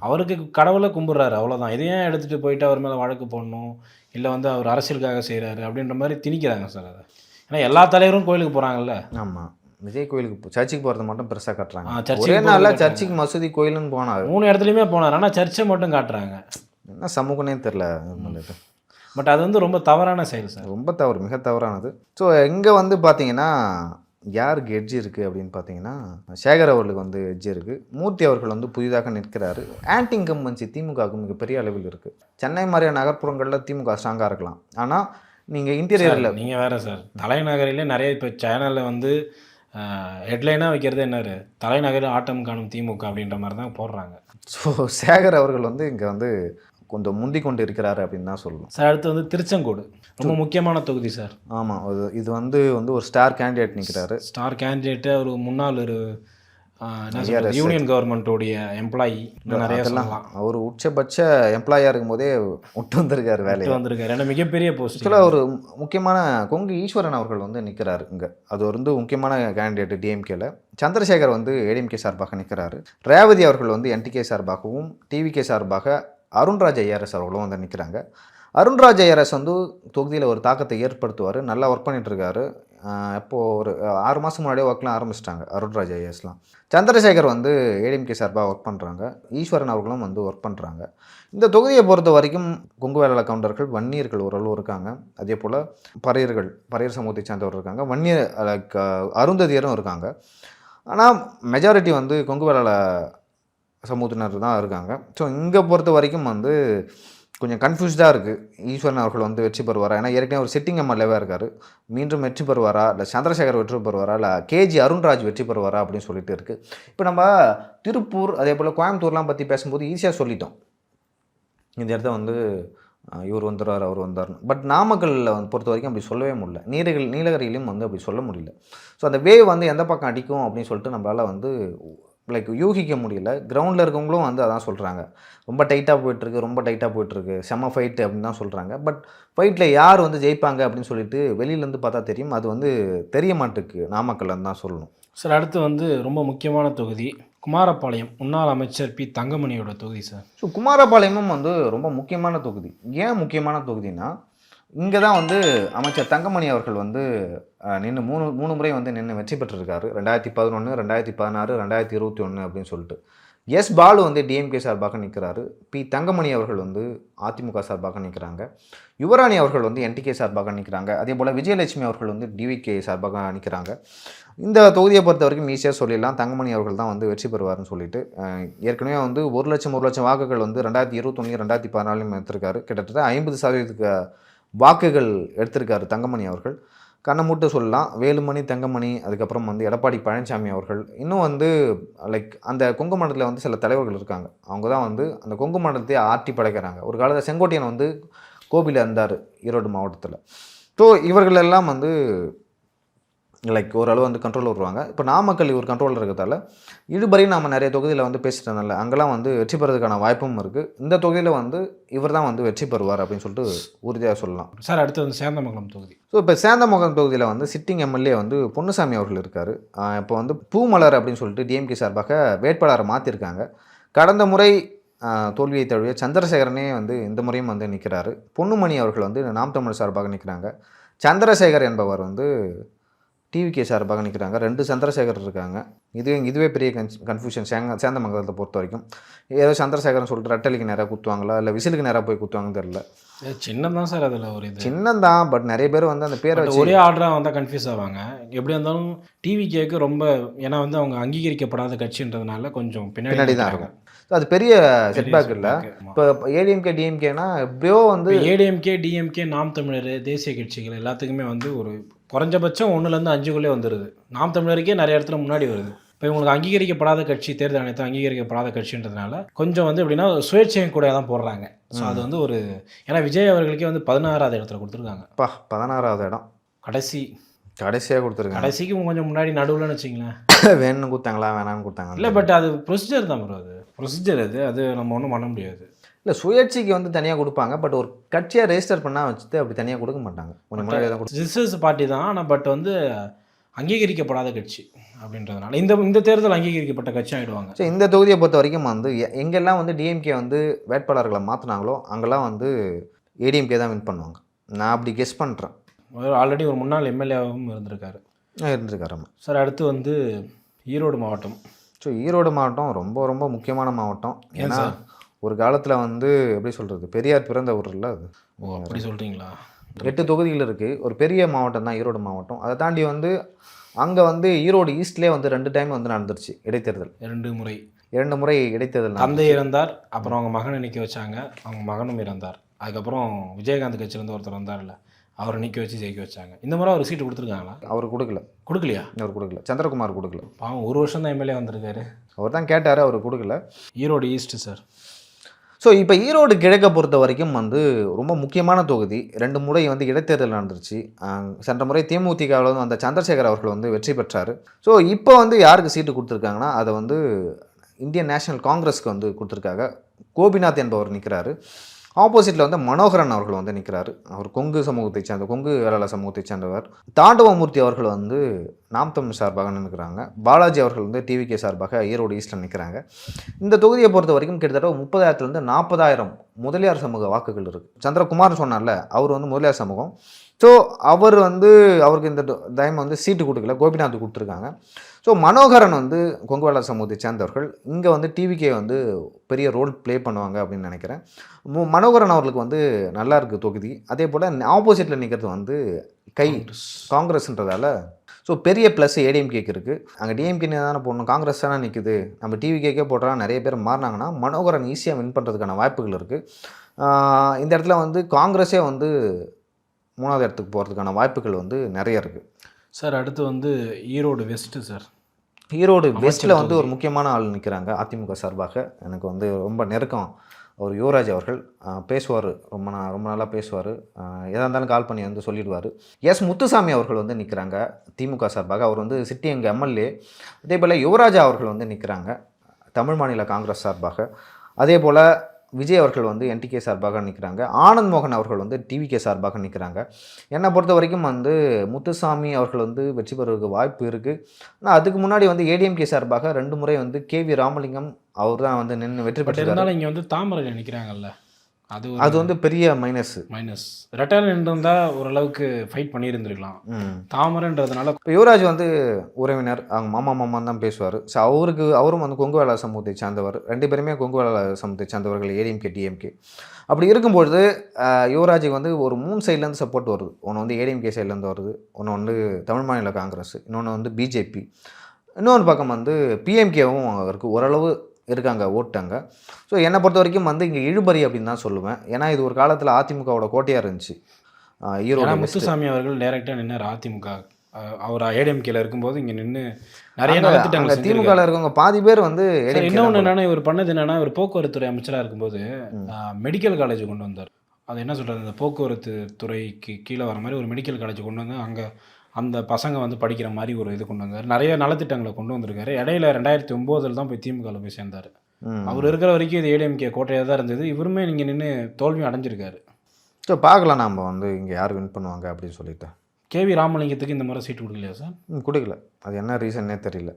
அவருக்கு கடவுளை கும்பிட்றாரு, அவ்வளோதான். இதையும் எடுத்துகிட்டு போயிட்டு அவர் மேலே வழக்கு போடணும், இல்லை வந்து அவர் அரசியலுக்காக செய்கிறாரு அப்படின்ற மாதிரி திணிக்கிறாங்க சார் அதை. ஏன்னா எல்லா தலைவரும் கோயிலுக்கு போகிறாங்கல்ல. ஆமாம், விஜய் கோயிலுக்கு சர்ச்சுக்கு போகிறது மட்டும் பெருசாக காட்டுறாங்க. ஒரே நாளில் சர்ச்சுக்கு மசூதி கோயிலுன்னு போனார், 3 இடத்துலையுமே போனார். ஆனால் சர்ச்சை மட்டும் காட்டுறாங்க. என்ன சமூகனே தெரில. பட் அது வந்து ரொம்ப தவறான செயல் சார், ரொம்ப தவறு, மிக தவறானது. ஸோ இங்கே வந்து பார்த்தீங்கன்னா யாருக்கு எட்ஜ் இருக்குது அப்படின்னு பார்த்தீங்கன்னா, சேகர் அவர்களுக்கு வந்து எட்ஜ் இருக்குது. மூர்த்தி அவர்கள் வந்து புதிதாக நிற்கிறாரு. ஆன்டி இன்கம்பன்சி திமுகவுக்கு மிகப்பெரிய அளவில் இருக்குது. சென்னை மாதிரியான நகர்ப்புறங்களில் திமுக ஸ்ட்ராங்காக இருக்கலாம். ஆனால் நீங்கள் இன்டீரியரில் நீங்கள் வேறு சார், தலைநகரிலே நிறைய இப்போ சேனலில் வந்து ஹெட்லைனாக வைக்கிறது என்னரு, தலைநகரில் ஆட்டம் காணும் திமுக அப்படின்ற மாதிரி தான் போடுறாங்க. ஸோ சேகர் அவர்கள் வந்து இங்கே வந்து கொஞ்சம் முந்தி கொண்டு இருக்கிறாரு அப்படின்னு தான் சொல்லணும் சார். அடுத்து வந்து திருச்செங்கோடு, ரொம்ப முக்கியமான தொகுதி சார். ஆமாம், இது வந்து ஒரு ஸ்டார் கேண்டிடேட் நிற்கிறாரு. ஸ்டார் கேண்டிடேட்டு, ஒரு முன்னாள் ஒரு யூனியன் கவர்மெண்ட்டோடைய எம்ப்ளாயி, நிறைய சொல்லலாம். அவர் உச்சபட்ச எம்ப்ளாயாக இருக்கும்போதே விட்டு வந்திருக்காரு, வேலையை வந்திருக்காரு. ஏன்னா மிகப்பெரிய போஸ்ட். ஆக்சுவலாக ஒரு முக்கியமான கொங்கு ஈஸ்வரன் அவர்கள் வந்து நிற்கிறாரு இங்கே. அது வந்து முக்கியமான கேண்டிடேட் டிஎம்கேல. சந்திரசேகர் வந்து ஏடிஎம்கே சார்பாக நிற்கிறாரு. ரேவதி அவர்கள் வந்து என்டிகே சார்பாகவும், டிவிகே சார்பாக அருண்ராஜ் ஐஆர்எஸ் அவர்களும் வந்து நிற்கிறாங்க. அருண்ராஜ் ஐஆர்எஸ் வந்து தொகுதியில் ஒரு தாக்கத்தை ஏற்படுத்துவார். நல்லா ஒர்க் பண்ணிகிட்ருக்காரு. இப்போது ஒரு 6 மாதம் முன்னாடியே ஒர்க்லாம் ஆரம்பிச்சிட்டாங்க அருண்ராஜ் ஐஏஎஸ்லாம். சந்திரசேகர் வந்து ஏடிஎம்கே சார்பாக ஒர்க் பண்ணுறாங்க. ஈஸ்வரன் அவர்களும் வந்து ஒர்க் பண்ணுறாங்க. இந்த தொகுதியை பொறுத்த வரைக்கும் கொங்கு வேளாள கவுண்டர்கள், வன்னியர்கள் ஓரளவு இருக்காங்க. அதே போல் பறையர் சமூகத்தை சேர்ந்தவர் இருக்காங்க. வன்னியர் அருந்ததியரும் இருக்காங்க. ஆனால் மெஜாரிட்டி வந்து கொங்கு வேளாள சமூகத்தினர் தான் இருக்காங்க. ஸோ இங்கே பொறுத்த வரைக்கும் வந்து கொஞ்சம் கன்ஃபியூஸ்டாக இருக்குது. ஈஸ்வரன் அவர்கள் வந்து வெற்றி பெறுவாரா? ஏன்னா ஏற்கனவே ஒரு சிட்டிங் எம்எல்ஏவாக இருக்கார். மீண்டும் வெற்றி பெறுவாரா, இல்லை சந்திரசேகர் வெற்றி பெறுவாரா, இல்லை கேஜி அருண்ராஜ் வெற்றி பெறுவாரா அப்படின்னு சொல்லிட்டு இருக்குது. இப்போ நம்ம திருப்பூர் அதே போல் கோயம்புத்தூர்லாம் பற்றி பேசும்போது ஈஸியாக சொல்லிட்டோம், இந்த இடத்த வந்து இவர் வந்துடுவார், அவர் வந்தார்னு. பட் நாமக்கல்லில் வந்து பொறுத்த வரைக்கும் அப்படி சொல்லவே முடியல. நீலகிரியிலையும் வந்து அப்படி சொல்ல முடியல. ஸோ அந்த வேவ் வந்து எந்த பக்கம் அடிக்கும் அப்படின்னு சொல்லிட்டு நம்மளால் வந்து யூகிக்க முடியல. கிரவுண்டில் இருக்கவங்களும் வந்து அதான் சொல்கிறாங்க, ரொம்ப டைட்டாக போயிட்டுருக்கு, செம்ம ஃபைட்டு அப்படின்னு தான் சொல்கிறாங்க. பட் ஃபைட்டில் யார் வந்து ஜெயிப்பாங்க அப்படின்னு சொல்லிட்டு வெளியிலேருந்து பார்த்தா தெரியும். அது வந்து தெரிய மாட்டுக்கு நாமக்கல்னு தான் சொல்லணும் சார். அடுத்து வந்து ரொம்ப முக்கியமான தொகுதி குமாரபாளையம், முன்னாள் அமைச்சர் பி தங்கமணியோட தொகுதி சார். ஸோ குமாரபாளையமும் வந்து ரொம்ப முக்கியமான தொகுதி. ஏன் முக்கியமான தொகுதினா, இங்கே தான் வந்து அமைச்சர் தங்கமணி அவர்கள் வந்து நின்று மூணு முறை வந்து நின்று வெற்றி பெற்றிருக்காரு. 2011, 2016, 2021 அப்படின்னு சொல்லிட்டு. எஸ் பாலு வந்து டிஎம்கே சார்பாக நிற்கிறாரு. பி தங்கமணி அவர்கள் வந்து அதிமுக சார்பாக நிற்கிறாங்க. யுவராணி அவர்கள் வந்து என்டிகே சார்பாக நிற்கிறாங்க. அதே போல் விஜயலட்சுமி அவர்கள் வந்து டிவிகே சார்பாக நிற்கிறாங்க. இந்த தொகுதியை பொறுத்த வரைக்கும் ஈஸியாக சொல்லிடலாம், தங்கமணி அவர்கள் தான் வந்து வெற்றி பெறுவார்னு சொல்லிட்டு. ஏற்கனவே வந்து 1 லட்சம் வாக்குகள் வந்து 2021, 2014 எடுத்திருக்காரு. கிட்டத்தட்ட 50% வாக்குகள் எடுத்திருக்காரு தங்கமணி அவர்கள். கண்ணை மூட்டு சொல்லலாம். வேலுமணி, தங்கமணி, அதுக்கப்புறம் வந்து எடப்பாடி பழனிசாமி அவர்கள், இன்னும் வந்து அந்த கொங்கு மண்டலத்தில் வந்து சில தலைவர்கள் இருக்காங்க. அவங்க தான் வந்து அந்த கொங்கு மண்டலத்தை ஆட்டி படைக்கிறாங்க. ஒரு காலத்தில் செங்கோட்டையன் வந்து கோபியில் இருந்தார், ஈரோடு மாவட்டத்தில். ஸோ இவர்கள் எல்லாம் வந்து ஓரளவு வந்து கண்ட்ரோலில் வருவாங்க. இப்போ நாமக்கல் இவர் கண்ட்ரோலில் இருக்கிறதால இழுபறியும் நம்ம நிறைய தொகுதியில் வந்து பேசிட்டனால அங்கெல்லாம் வந்து வெற்றி பெறதுக்கான வாய்ப்பும் இருக்குது. இந்த தொகுதியில் வந்து இவர் தான் வந்து வெற்றி பெறுவார் அப்படின்னு சொல்லிட்டு உறுதியாக சொல்லலாம் சார். அடுத்து வந்து சேந்தமங்கலம் தொகுதி. ஸோ இப்போ சேந்தமங்கலம் தொகுதியில் வந்து சிட்டிங் எம்எல்ஏ வந்து பொன்னுசாமி அவர்கள் இருக்கார். இப்போ வந்து பூமலர் அப்படின்னு சொல்லிட்டு டிஎம்கே சார்பாக வேட்பாளரை மாற்றிருக்காங்க. கடந்த முறை தோல்வியை தழுவிய சந்திரசேகரனே வந்து இந்த முறையும் வந்து நிற்கிறாரு. பொன்னுமணி அவர்கள் வந்து நாம் தமிழ் சார்பாக நிற்கிறாங்க. சந்திரசேகர் என்பவர் வந்து டிவிகே சார்பாக நிற்கிறாங்க. 2 சந்திரசேகர் இருக்காங்க. இதுவே பெரிய கன்ஃபியூஷன் சேந்தமங்கலத்தை பொறுத்த வரைக்கும். ஏதோ சந்திரசேகர்னு சொல்லிட்டு ரெட்டலிக்கு நேராக குத்துவாங்களா, இல்லை விசிலுக்கு நேராக போய் குத்துவாங்கன்னு தெரியல. சின்னம் தான் சார் அதில் ஒரு இது. சின்னம் தான், பட் நிறைய பேர் வந்து அந்த பேரை வச்சு ஒரே ஆர்டராக வந்தால் கன்ஃபியூஸ் ஆவாங்க. எப்படி இருந்தாலும் டிவிகேக்கு ரொம்ப, ஏன்னா வந்து அவங்க அங்கீகரிக்கப்படாத கட்சின்றதுனால கொஞ்சம் பின்னாடி தான் இருக்கும். அது பெரிய செட்பேக் இல்லை. இப்போ ஏடிஎம்கே டிஎம்கேனா எப்படியோ வந்து ஏடிஎம்கே டிஎம்கே நாம் தமிழர் தேசிய கட்சிகள் எல்லாத்துக்குமே வந்து ஒரு குறைஞ்சபட்சம் 1லேருந்து 5 வந்துடுது. நாம் தமிழருக்கே நிறைய இடத்துல முன்னாடி வருது. இப்போ இவங்களுக்கு அங்கீகரிக்கப்படாத கட்சி, தேர்தல் ஆணையத்தை அங்கீகரிக்கப்படாத கட்சின்றதுனால கொஞ்சம் வந்து எப்படின்னா சுயேட்சையும் கூட தான் போடுறாங்க. ஸோ அது வந்து ஒரு, ஏன்னா விஜய் அவர்களுக்கே வந்து 16வது இடத்துல கொடுத்துருக்காங்க. 16வது இடம் கடைசியாக கொடுத்துருக்காங்க. கடைசிக்கு கொஞ்சம் முன்னாடி நடுவில்னு வச்சிங்களேன். வேணும்னு கொடுத்தாங்களா வேணாம்னு கொடுத்தாங்களா இல்லை, பட் அது ப்ரொசீஜர் தான் ப்ரோ. அது ப்ரொசீஜர், அது நம்ம ஒன்றும் பண்ண முடியாது. இல்லை, சுயேட்சைக்கு வந்து தனியாக கொடுப்பாங்க. பட் ஒரு கட்சியாக ரெஜிஸ்டர் பண்ணால் வச்சுட்டு அப்படி தனியாக கொடுக்க மாட்டாங்க. கொஞ்சம் முன்னாடி தான் ரிசர்ச் பார்ட்டி தான், ஆனால் பட் வந்து அங்கீகரிக்கப்படாத கட்சி அப்படின்றதுனால இந்த தேர்தல் அங்கீகரிக்கப்பட்ட கட்சி ஆகிடுவாங்க. ஸோ இந்த தொகுதியை பொறுத்த வரைக்கும் வந்து எங்கெல்லாம் வந்து டிஎம்கே வந்து வேட்பாளர்களை மாற்றினாங்களோ அங்கெல்லாம் வந்து ஏடிஎம்கே தான் வின் பண்ணுவாங்க. நான் அப்படி கெஸ் பண்ணுறேன். ஆல்ரெடி ஒரு முன்னாள் எம்எல்ஏவும் இருந்திருக்காரு. சார் அடுத்து வந்து ஈரோடு மாவட்டம். ஸோ ஈரோடு மாவட்டம் ரொம்ப ரொம்ப முக்கியமான மாவட்டம். ஏன்னா ஒரு காலத்தில் வந்து எப்படி சொல்கிறது, பெரியார் பிறந்த ஊர் இல்லை அது. அப்படி சொல்கிறீங்களா? 8 தொகுதிகள் இருக்குது. ஒரு பெரிய மாவட்டம் தான் ஈரோடு மாவட்டம். அதை தாண்டி வந்து அங்கே வந்து ஈரோடு ஈஸ்ட்லேயே வந்து 2 டைம் வந்து நடந்துருச்சு இடைத்தேர்தல். 2 முறை இடைத்தேர்தல். தந்தை இறந்தார், அப்புறம் அவங்க மகனை நிற்க வச்சாங்க, அவங்க மகனும் இறந்தார். அதுக்கப்புறம் விஜயகாந்த் கட்சியிலேருந்து ஒருத்தர் வந்தார்ல, அவரை நிற்க வச்சு ஜெயிக்க வச்சாங்க. இந்த முறை அவர் சீட்டு கொடுத்துருக்காங்களா? அவர் கொடுக்கலையா? அவர் கொடுக்கல. சந்திரகுமார் கொடுக்கல. அவன் 1 வருஷம் தான் எம்எல்ஏ வந்திருக்காரு. அவர் தான் கேட்டார், அவர் கொடுக்கல. Erode east sir. ஸோ இப்போ ஈரோடு கிழக்கை பொறுத்த வரைக்கும் வந்து ரொம்ப முக்கியமான தொகுதி. 2 முறை வந்து இடைத்தேர்தல் நடந்துருச்சு. சென்ற முறை தேமுதிகவில் வந்து அந்த சந்திரசேகர் அவர்கள் வந்து வெற்றி பெற்றார். ஸோ இப்போ வந்து யாருக்கு சீட்டு கொடுத்துருக்காங்கன்னா அதை வந்து இந்தியன் நேஷனல் காங்கிரஸ்க்கு வந்து கொடுத்துருக்காங்க. கோபிநாத் என்பவர் நிற்கிறாரு. ஆப்போசிட்டில் வந்து மனோகரன் அவர்கள் வந்து நிற்கிறாரு. அவர் கொங்கு சமூகத்தை சேர்ந்த, கொங்கு வேளாள சமூகத்தை சேர்ந்தவர். தாண்டவமூர்த்தி அவர்கள் வந்து நாம் தமிழ் சார்பாக நிற்கிறாங்க. பாலாஜி அவர்கள் வந்து டிவிகே சார்பாக ஈரோடு ஈஸ்டில் நிற்கிறாங்க. இந்த தொகுதியை பொறுத்த வரைக்கும் கிட்டத்தட்ட 30,000 40,000 முதலியார் சமூக வாக்குகள் இருக்குது. சந்திரகுமார் சொன்னார்ல, அவர் வந்து முதலியார் சமூகம். ஸோ அவருக்கு இந்த டைம் வந்து சீட்டு கொடுக்கல, கோபிநாத் கொடுத்துருக்காங்க. ஸோ மனோகரன் வந்து கொங்கு வேளாளர் சமூகத்தை சேர்ந்தவர்கள். இங்கே வந்து டிவிகே வந்து பெரிய ரோல் ப்ளே பண்ணுவாங்க அப்படின்னு நினைக்கிறேன். மனோகரன் அவர்களுக்கு வந்து நல்லா இருக்குது தொகுதி. அதே போல் ஆப்போசிட்டில் நிற்கிறது வந்து காங்கிரஸ்ன்றதால ஸோ பெரிய ப்ளஸ் ஏடிஎம்கேக்கு இருக்குது. அங்கே டிஎம்கே தானே போடணும், காங்கிரஸ் தானே நிற்குது, நம்ம டிவிகேக்கே போட்டால் நிறைய பேர் மாறினாங்கன்னா மனோகரன் ஈஸியாக வின் பண்ணுறதுக்கான வாய்ப்புகள் இருக்குது. இந்த இடத்துல வந்து காங்கிரஸே வந்து 3வது இடத்துக்கு போகிறதுக்கான வாய்ப்புகள் வந்து நிறைய இருக்குது. சார் அடுத்து வந்து ஈரோடு வெஸ்ட்டு சார். ஈரோடு வெஸ்ட்டில் வந்து ஒரு முக்கியமான ஆள் நிற்கிறாங்க அதிமுக சார்பாக. எனக்கு வந்து ரொம்ப நெருக்கம் அவர் யுவராஜ் அவர்கள். பேசுவார், ரொம்ப நாளாக பேசுவார். எதாக இருந்தாலும் கால் பண்ணி வந்து சொல்லிடுவார். எஸ் முத்துசாமி அவர்கள் வந்து நிற்கிறாங்க திமுக சார்பாக. அவர் வந்து சிட்டி எங்கள் எம்எல்ஏ. அதே போல் யுவராஜா அவர்கள் வந்து நிற்கிறாங்க தமிழ் மாநில காங்கிரஸ் சார்பாக. அதே போல் விஜய் அவர்கள் வந்து என்டிகே சார்பாக நிற்கிறாங்க. ஆனந்த் மோகன் அவர்கள் வந்து டிவிகே சார்பாக நிற்கிறாங்க. என்னை பொறுத்த வரைக்கும் வந்து முத்துசாமி அவர்கள் வந்து வெற்றி பெறுவதற்கு வாய்ப்பு இருக்குது. ஆனால் அதுக்கு முன்னாடி வந்து ஏடிஎம்கே சார்பாக 2 முறை வந்து கேவி ராமலிங்கம் அவர் தான் வந்து நின்று வெற்றி பெற்றார். இங்கே வந்து தாமரை நிற்கிறாங்கல்ல, அது வந்து பெரிய மைனஸ். ரெட்டர் இருந்தால் ஓரளவுக்கு ஃபைட் பண்ணியிருந்துருக்கலாம். தாமரைன்றதுனால இப்போ யுவராஜ் வந்து உறவினர், அவங்க மாமான்னு தான் பேசுவார். ஸோ அவரும் வந்து கொங்கு வேளாளர் சமூகத்தை சேர்ந்தவர். 2 பேருமே கொங்கு வேளாளர் சமூகத்தை சேர்ந்தவர்கள், ஏடிஎம்கே டிஎம்கே. அப்படி இருக்கும்பொழுது யுவராஜுக்கு வந்து ஒரு 3 சைட்லேருந்து சப்போர்ட் வருது. ஒன்று வந்து ஏடிஎம்கே சைட்லேருந்து வருது, ஒன்று வந்து தமிழ் மாநில காங்கிரஸ், இன்னொன்று வந்து பிஜேபி, இன்னொரு பக்கம் வந்து பிஎம்கேவும் அவருக்கு ஓரளவு இருக்காங்க ஓட்டாங்க. ஸோ என்னை பொறுத்த வரைக்கும் வந்து இங்கே இழுபறி அப்படின்னு தான் சொல்லுவேன். ஏன்னா இது ஒரு காலத்தில் அதிமுகவோட கோட்டையாக இருந்துச்சு ஈரோடு. முத்துசாமி அவர்கள் டைரெக்டாக நின்னார் அதிமுக. அவர் ஏடிஎம்கேல இருக்கும்போது இங்கே நின்று நிறைய நலத்திட்டங்கள் திமுகவில் இருக்கவங்க பாதி பேர் வந்து. இன்னொன்று என்னென்னா, இவர் பண்ணது என்னென்னா, இவர் போக்குவரத்துறை அமைச்சராக இருக்கும்போது மெடிக்கல் காலேஜ் கொண்டு வந்தார். அது என்ன சொல்கிறது, இந்த போக்குவரத்து துறைக்கு கீழே வர மாதிரி ஒரு மெடிக்கல் காலேஜ் கொண்டு வந்து அங்கே அந்த பசங்க வந்து படிக்கிற மாதிரி ஒரு இது கொண்டு வந்தார். நிறைய நலத்திட்டங்களை கொண்டு வந்திருக்காரு. இடையில 2009 தான் போய் திமுகவில் போய் சேர்ந்தார். அவர் இருக்கிற வரைக்கும் இது ஏடிஎம்கே கோட்டையாக தான் இருந்தது. இவருமே நீங்கள் நின்று தோல்வி அடைஞ்சிருக்காரு. ஸோ பார்க்கலாம் நம்ம வந்து இங்கே யார் வின் பண்ணுவாங்க அப்படின்னு சொல்லிட்டு. கேவி ராமலிங்கத்துக்கு இந்த முறை சீட்டு கொடுக்கலையா சார்? கொடுக்கல. அது என்ன ரீசன்னே தெரியல.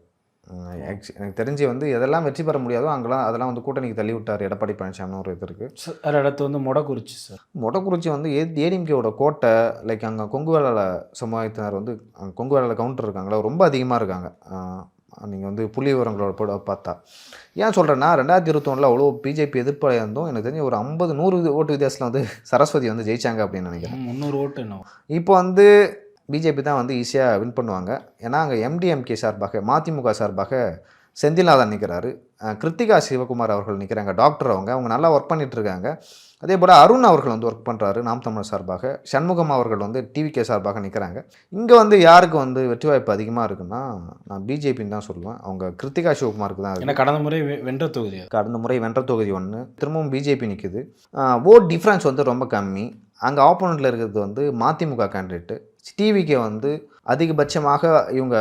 எனக்கு தெரிஞ்சு வந்து எதெல்லாம் வெற்றி பெற முடியாதோ அங்கெல்லாம் அதெல்லாம் வந்து கூட்டணிக்கு தள்ளி விட்டார் எடப்பாடி பழனிசாமின்னு ஒரு இது இருக்குது. சார் அடுத்து வந்து மொடக்குறிச்சி சார். மொடக்குறிச்சி வந்து ஏடிஎம்கேவோட கோட்டை, லைக் அங்கே கொங்கு வேளாள சமுதாயத்தினர் வந்து கொங்கு வேளாள கவுண்டர் இருக்காங்களா ரொம்ப அதிகமாக இருக்காங்க. நீங்கள் வந்து புள்ளி விவரங்களோட போட பார்த்தா ஏன் சொல்கிறேன்னா 2021 அவ்வளோ பிஜேபி எதிர்ப்பாக இருந்தும் எனக்கு தெரிஞ்சு ஒரு 50-100 ஓட்டு வித்தியாசத்தில் வந்து சரஸ்வதி வந்து ஜெயிச்சாங்க அப்படின்னு நினைக்கிறேன். 300 ஓட்டு என்ன. இப்போ வந்து பிஜேபி தான் வந்து ஈஸியாக வின் பண்ணுவாங்க. ஏன்னா அங்கே எம்டிஎம்கே சார்பாக மதிமுக சார்பாக செந்தில்நாதன் நிற்கிறாரு, கிருத்திகா சிவகுமார் அவர்கள் நிற்கிறாங்க, டாக்டர் அவங்க நல்லா ஒர்க் பண்ணிகிட்ருக்காங்க. அதே போல் அருண் அவர்கள் வந்து ஒர்க் பண்ணுறாரு நாம் தமிழர் சார்பாக, சண்முகம் அவர்கள் வந்து டிவிகே சார்பாக நிற்கிறாங்க. இங்கே வந்து யாருக்கு வந்து வெற்றி வாய்ப்பு அதிகமாக இருக்குன்னா நான் பிஜேபின்னு தான் சொல்லுவேன். அவங்க கிருத்திகா சிவகுமாருக்கு தான். ஏன்னா கடந்த முறை வென்ற தொகுதி, கடந்த முறை வென்ற தொகுதி 1, திரும்பவும் பிஜேபி நிற்குது. ஓட் டிஃப்ரென்ஸ் வந்து ரொம்ப கம்மி. அங்கே ஆப்போனண்ட்டில் இருக்கிறது வந்து மதிமுக கேண்டிடேட்டு. டிவிகே வந்து அதிகபட்சமாக இவங்க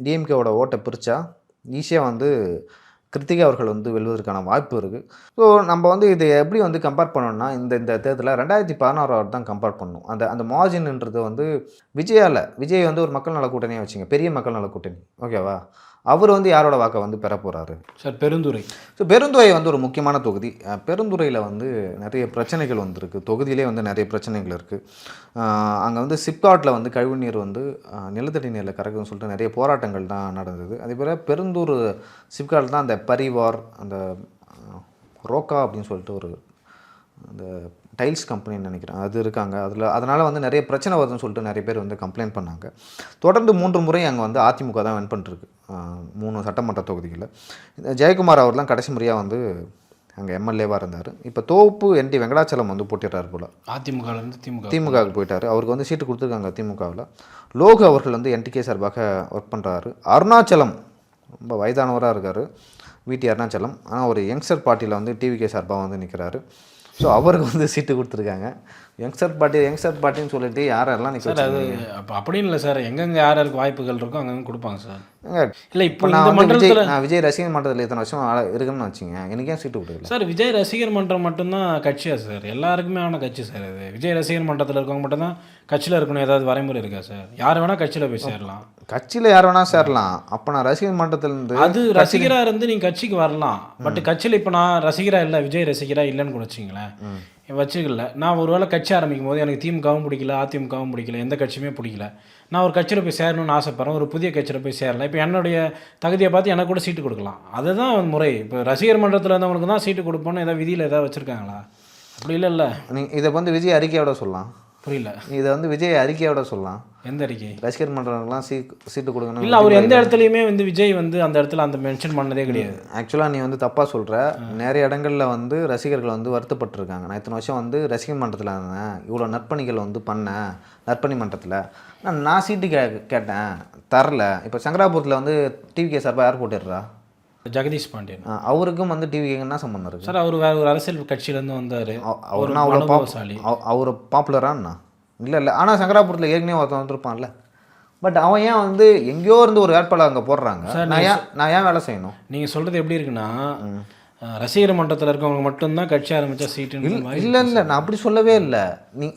டிஎம்கேவோட ஓட்டை பிரித்தா ஈஸியாக வந்து கிருத்திகா அவர்கள் வந்து வெல்வதற்கான வாய்ப்பு இருக்குது. ஸோ நம்ம வந்து இதை எப்படி வந்து கம்பேர் பண்ணோம்னா இந்த தேர்தலில் 2016 தான் கம்பேர் பண்ணணும். அந்த மார்ஜின்ன்றது வந்து விஜய் வந்து ஒரு மக்கள் நல கூட்டணியாக வச்சுங்க, பெரிய மக்கள் நல கூட்டணி, ஓகேவா? அவர் வந்து யாரோட வாக்கை வந்து பெற போகிறாரு சார்? பெருந்துறை. ஸோ பெருந்துறை வந்து ஒரு முக்கியமான தொகுதி. பெருந்துறையில் வந்து நிறைய பிரச்சனைகள் வந்துருக்கு, தொகுதியிலே வந்து நிறைய பிரச்சனைகள் இருக்குது. அங்கே வந்து சிப்காட்டில் வந்து கழிவுநீர் வந்து நிலத்தடி நீரில் கறக்குதுன்னு சொல்லிட்டு நிறைய போராட்டங்கள் தான் நடந்தது. அதே போல் பெருந்தூர் சிப்காட்டில் தான் அந்த பரிவார், அந்த ரோக்கா அப்படின்னு சொல்லிட்டு ஒரு அந்த டைல்ஸ் கம்பெனின்னு நினைக்கிறேன் அது இருக்காங்க. அதனால் வந்து நிறைய பிரச்சனை வருதுன்னு சொல்லிட்டு நிறைய பேர் வந்து கம்ப்ளைண்ட் பண்ணாங்க. தொடர்ந்து 3 முறை அங்கே வந்து அதிமுக தான் வின் பண்ணிருக்கு 3 சட்டமன்ற தொகுதிகளில். ஜெயக்குமார் அவர்லாம் கடைசி முறையாக வந்து அங்கே எம்எல்ஏவாக இருந்தார். இப்போ தோப்பு என்டி வெங்கடாச்சலம் வந்து போட்டிடுறாரு போல், அதிமுகலேருந்து திமுகவுக்கு போயிட்டார். அவருக்கு வந்து சீட்டு கொடுத்துருக்காங்க திமுகவில். லோகு அவர்கள் வந்து என்டிகே சார்பாக ஒர்க் பண்ணுறாரு. அருணாச்சலம் ரொம்ப வயதானவராக இருக்கார், விடி அருணாச்சலம். ஆனால் ஒரு யங்ஸ்டர் பார்ட்டியில் வந்து டிவிகே சார்பாக வந்து நிற்கிறாரு. ஸோ அவருக்கு வந்து சீட்டு கொடுத்துருக்காங்க. யங்ஸ்டர் பார்ட்டின்னு சொல்லிட்டு யாரெல்லாம் நிற்க சார்? அது அப்படின்னு இல்லை சார், எங்கெங்கே யாருக்கு வாய்ப்புகள் இருக்கோ அங்கங்கே கொடுப்பாங்க சார். இல்லை இப்போ நான் விஜய் ரசிகர் மன்றத்தில் இத்தனை வருஷம் இருக்குன்னு வச்சுங்க, எனக்கு ஏன் சீட்டு கொடுக்கல சார்? விஜய் ரசிகர் மன்றம் மட்டும்தான் கட்சியா சார்? எல்லாருக்குமே ஆன கட்சி சார் அது. விஜய் ரசிகர் மன்றத்தில் இருக்கவங்க மட்டும்தான் கட்சியில் இருக்கணும், ஏதாவது வரைமுறை இருக்கா சார்? யார் வேணால் கட்சியில் போய் சேரலாம். கட்சியில் யார் வேணால் சேரலாம். அப்போ நான் ரசிகர் மன்றத்திலேருந்து அது ரசிகராக இருந்து நீங்கள் கட்சிக்கு வரலாம். பட் கட்சியில் இப்போ நான் ரசிகராக இல்லை, விஜய் ரசிகராக இல்லைன்னு கூட வச்சிங்களேன், வச்சுக்கல. நான் ஒரு வேளை கட்சி ஆரம்பிக்கும் போது எனக்கு திமுகவும் பிடிக்கல, அதிமுகவும் பிடிக்கல, எந்த கட்சியுமே பிடிக்கல, நான் ஒரு கட்சியில் போய் சேரணும்னு ஆசைப்பட்றேன், ஒரு புதிய கட்சியில் போய் சேரலாம். இப்போ என்னுடைய தகுதியை பார்த்து எனக்கு கூட சீட்டு கொடுக்கலாம். அதுதான் முறை. இப்போ ரசிகர் மன்றத்தில் இருந்தவங்களுக்கு தான் சீட்டு கொடுப்போன்னு ஏதாவது விதியில் ஏதாவது வச்சுருக்காங்களா? அப்படி இல்லைல்ல. நீங்கள் இதை வந்து விஜய் அறிக்கையோட சொல்லலாம். புரியல. இதை வந்து விஜய் அறிக்கையோட சொல்லலாம். எந்த அறிக்கை? ரசிகர் மன்றம்லாம் சீட்டு கொடுக்கணும் இல்லை, அவர் எந்த இடத்துலையுமே வந்து விஜய் வந்து அந்த இடத்துல அந்த மென்ஷன் பண்ணதே கிடையாது. ஆக்சுவலாக நீ வந்து தப்பாக சொல்கிற. நிறைய இடங்களில் வந்து ரசிகர்கள் வந்து வருத்தப்பட்டிருக்காங்க. நான் இத்தனை வருஷம் வந்து ரசிகர் மன்றத்தில் இருந்தேன், இவ்வளோ நற்பணிகள் வந்து பண்ணேன் நற்பணி மன்றத்தில், நான் சீட்டு கேட்டேன் தரல. இப்போ சங்கராபுரத்தில் வந்து டிவிகே சார்பாக யார் போட்டுடுறா? ஜெகதீஷ் பாண்டியன். அவருக்கும் வந்து டிவிகேக்கு என்ன சம்பந்தம் இருக்குது சார்? அவர் வேற ஒரு அரசியல் கட்சியிலேருந்து வந்தார். அவர்னா அவர் பாப்புலரானா? இல்லை. ஆனால் சங்கராபுரத்தில் ஏற்கனவே ஒருத்தன் வந்துருப்பான்ல. பட் அவன் ஏன் வந்து எங்கேயோ இருந்து ஒரு வேட்பாளர் அங்கே போடுறாங்க? நான் ஏன் வேலை செய்யணும்? நீங்கள் சொல்கிறது எப்படி இருக்குன்னா, ரசிகர் மன்றத்தில் இருக்கவங்க மட்டும்தான் கட்சி ஆரம்பித்தா சீட்டு. இல்லை நான் அப்படி சொல்லவே இல்லை.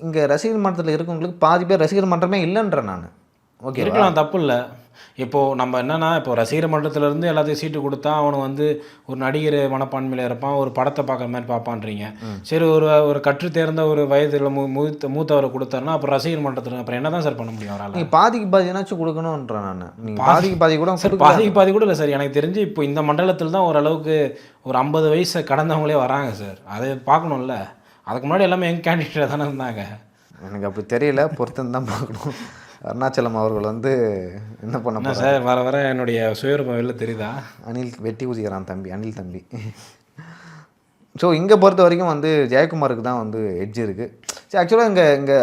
இங்கே ரசிகர் மன்றத்தில் இருக்கவங்களுக்கு பாதி பேர் ரசிகர் மன்றமே இல்லைன்றேன் நான். ஓகே, இருக்கலாம், தப்பு இல்லை. இப்போது நம்ம என்னென்னா, இப்போ ரசிகர் மன்றத்திலேருந்து எல்லாத்தையும் சீட்டு கொடுத்தா அவனுக்கு வந்து ஒரு நடிகர் மனப்பான்மையில் இருப்பான், ஒரு படத்தை பார்க்குற மாதிரி பார்ப்பான்றீங்க. சரி, ஒரு கற்று தேர்ந்த ஒரு வயதில் மூத்தவரை கொடுத்தாருன்னா அப்புறம் ரசிகர் மன்றத்தில் அப்புறம் என்ன தான் சார் பண்ண முடியும் அவரால்? நீங்கள் பாதிக்கு பாதி என்னாச்சும் கொடுக்கணுன்றேன் நான். பாதிக்கு பாதி கூட சார், பாதிக்கு பாதி கூட இல்லை சார். எனக்கு தெரிஞ்சு இப்போ இந்த மண்டலத்தில் தான் ஓரளவுக்கு ஒரு 50 வயசை கடந்தவங்களே வராங்க சார். அதை பார்க்கணும்ல. அதுக்கு முன்னாடி எல்லாமே யங் கேண்டிடேட்டாக தானே இருந்தாங்க. எனக்கு அப்படி தெரியல, பொறுத்து தான் பார்க்கணும். அருணாச்சலம் அவர்கள் வந்து என்ன பண்ண சார்? வர என்னுடைய சுயரூபம் வெளில தெரியுதா? அனில் வெட்டி ஊதிக்கிறான் தம்பி, அனில் தம்பி. ஸோ இங்கே பொறுத்த வரைக்கும் வந்து ஜெயக்குமாருக்கு தான் வந்து எட்ஜ் இருக்குது. சரி, ஆக்சுவலாக இங்கே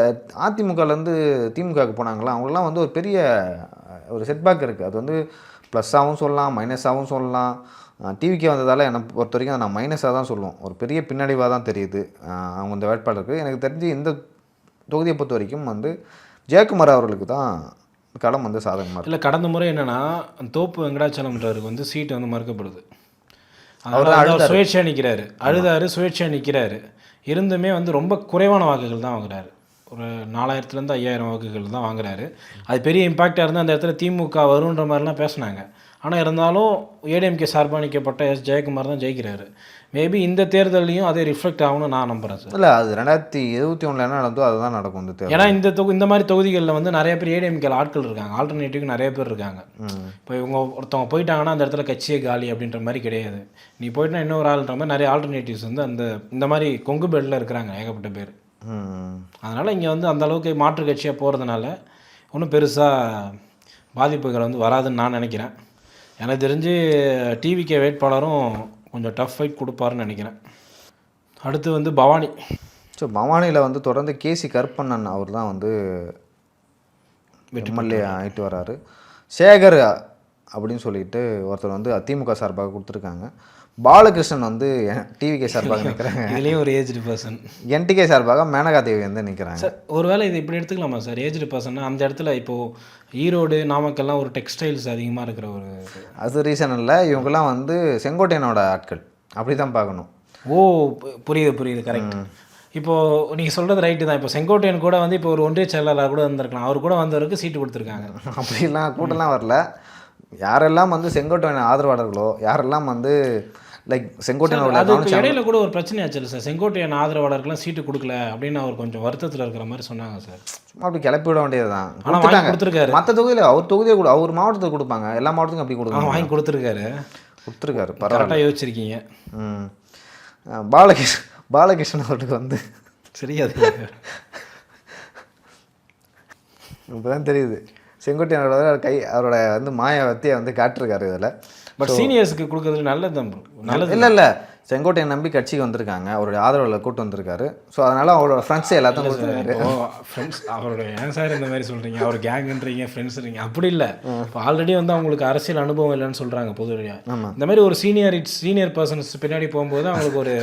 அதிமுகலேருந்து திமுகவுக்கு போனாங்களா, அவங்களாம் வந்து ஒரு பெரிய ஒரு செட்பேக் இருக்குது. அது வந்து ப்ளஸ்ஸாகவும் சொல்லலாம், மைனஸாகவும் சொல்லலாம். டிவிக்கே வந்ததால் என்னை பொறுத்த வரைக்கும் நான் மைனஸாக தான் சொல்லுவோம். ஒரு பெரிய பின்னடைவாக தான் தெரியுது அவங்க இந்த வேட்பாளருக்கு. எனக்கு தெரிஞ்சு இந்த தொகுதியை பொறுத்த வரைக்கும் வந்து ஜெயக்குமார் அவர்களுக்கு தான் களம் வந்து சாதகமாக. இல்லை, கடந்த முறை என்னென்னா தோப்பு வெங்கடாச்சலம்ன்றவருக்கு வந்து சீட்டு வந்து மறுக்கப்படுது. அவர் சுயேட்சையாக நிற்கிறாரு, அழுதாரு, சுயேட்சையாக நிற்கிறாரு. இருந்துமே வந்து ரொம்ப குறைவான வாக்குகள் தான் வாங்குறாரு. ஒரு 4000-5000 வாக்குகள் தான் வாங்குறாரு. அது பெரிய இம்பாக்டாக இருந்தால் அந்த இடத்துல திமுக வருன்ற மாதிரிலாம் பேசினாங்க. ஆனால் இருந்தாலும் ஏடிஎம்கே சார்பாக நிற்கப்பட்ட ஜெயக்குமார் தான் ஜெயிக்கிறாரு. மேபி இந்த தேர்தலையும் அதே ரிஃப்ளெக்ட் ஆகும்னு நான் நம்புகிறேன் சார். இல்லை, அது 2021 என்ன நடந்தோ அதுதான் நடக்கும் இந்த தேர்தல். ஏன்னா இந்த மாதிரி தொகுதிகளில் வந்து நிறைய பேர் ஏடிஎம்கேல ஆட்கள் இருக்காங்க, ஆல்டர்னேட்டிவ்க்கு நிறைய பேர் இருக்காங்க. இப்போ இவங்க ஒருத்தவங்க போயிட்டாங்கன்னா அந்த இடத்துல கட்சியே காலி அப்படின்ற மாதிரி கிடையாது. நீ போயிட்டா இன்னொரு ஆள்ன்ற மாதிரி நிறைய ஆல்டர்னேட்டிவ்ஸ் வந்து இந்த மாதிரி கொங்கு பெல்ட்டில் இருக்கிறாங்க ஏகப்பட்ட பேர். அதனால் இங்கே வந்து அந்த அளவுக்கு மாற்று கட்சியாக போகிறதுனால ஒன்றும் பெருசாக பாதிப்புகள் வந்து வராதுன்னு நான் நினைக்கிறேன். எனக்கு தெரிஞ்சு டிவிகே வேட்பாளரும் கொஞ்சம் டஃப் ஃபைட் கொடுப்பாருன்னு நினைக்கிறேன். அடுத்து வந்து பவானி. ஸோ பவானியில் வந்து தொடர்ந்து கேசி கருப்பண்ணன் அவர் தான் வந்து எம்எல்ஏ ஆகிட்டு வராரு. சேகர் அப்படின்னு சொல்லிட்டு ஒருத்தர் வந்து அதிமுக சார்பாக கொடுத்துருக்காங்க. பாலகிருஷ்ணன் வந்து டிவிகே சார்பாக நிற்கிறாங்க. இதுலேயும் ஒரு ஏஜ்டு பர்சன். என்டிகே சார்பாக மேனகா தேவி வந்து நிற்கிறாங்க. சார் ஒருவேளை இது இப்படி எடுத்துக்கலாமா சார்? ஏஜ்டு பர்சன்னா அந்த இடத்துல இப்போது ஈரோடு நாமக்கல்லாம் ஒரு டெக்ஸ்டைல்ஸ் அதிகமாக இருக்கிற ஒரு அது ரீசன் இல்லை. இவங்கெல்லாம் வந்து செங்கோட்டையனோட ஆட்கள், அப்படி தான் பார்க்கணும். ஓ புரியுது கரெக்ட். இப்போது நீங்கள் சொல்கிறது ரைட்டு தான். இப்போ செங்கோட்டையன் கூட வந்து இப்போ ஒரு ஒன்றிய செயலாளர் கூட வந்திருக்கலாம், அவர் கூட வந்தவருக்கு சீட்டு கொடுத்துருக்காங்க. அப்படிலாம் கூட்டம்லாம் வரல. யாரெல்லாம் வந்து செங்கோட்டையன் ஆதரவாளர்களோ, யாரெல்லாம் வந்து லைக் செங்கோட்டையனோட இடையில கூட ஒரு பிரச்சனை ஆச்சு சார். செங்கோட்டையன் ஆதரவாளர்கள்லாம் சீட்டு கொடுக்கல அப்படின்னு அவர் கொஞ்சம் வருத்தத்தில் இருக்கிற மாதிரி சொன்னாங்க சார். சும்மா அப்படி கிளப்பி விட வேண்டியது தான். ஆனால் கொடுத்துருக்காரு. மற்ற தொகுதியில் அவர் தொகுதியை கூட அவர் மாவட்டத்துக்கு கொடுப்பாங்க, எல்லா மாவட்டத்துக்கும் அப்படி கொடுப்பாங்க. வாங்கி கொடுத்துருக்காரு. பரவாயில்ல, யோசிச்சிருக்கீங்க. பாலகிருஷ்ணன் அவருக்கு வந்து சரியாது இப்போ தான் தெரியுது செங்கோட்டையனோட அவரோட வந்து மாயாவத்தியை வந்து காட்டிருக்காரு இதில். பட் சீனியர்ஸுக்கு கொடுக்குறது நல்லது. இல்லை செங்கோட்டையன் நம்பி கட்சிக்கு வந்திருக்காங்க, அவருடைய ஆதரவில் கூட்டு வந்திருக்காரு. ஸோ அதனால் அவரோட ஃப்ரெண்ட்ஸ் எல்லாத்தையும் கொடுத்துருக்காரு. ஃப்ரெண்ட்ஸ் அவரோட ஏன் சார் இந்த மாதிரி சொல்கிறீங்க? அவர் கேங்குன்றீங்க, ஃப்ரெண்ட்ஸுன்றீங்க, அப்படி இல்லை. இப்போ ஆல்ரெடி வந்து அவங்களுக்கு அரசியல் அனுபவம் இல்லைன்னு சொல்கிறாங்க பொதுவாக. இந்த மாதிரி ஒரு சீனியர் பர்சன்ஸ் பின்னாடி போகும்போது அவங்களுக்கு ஒரு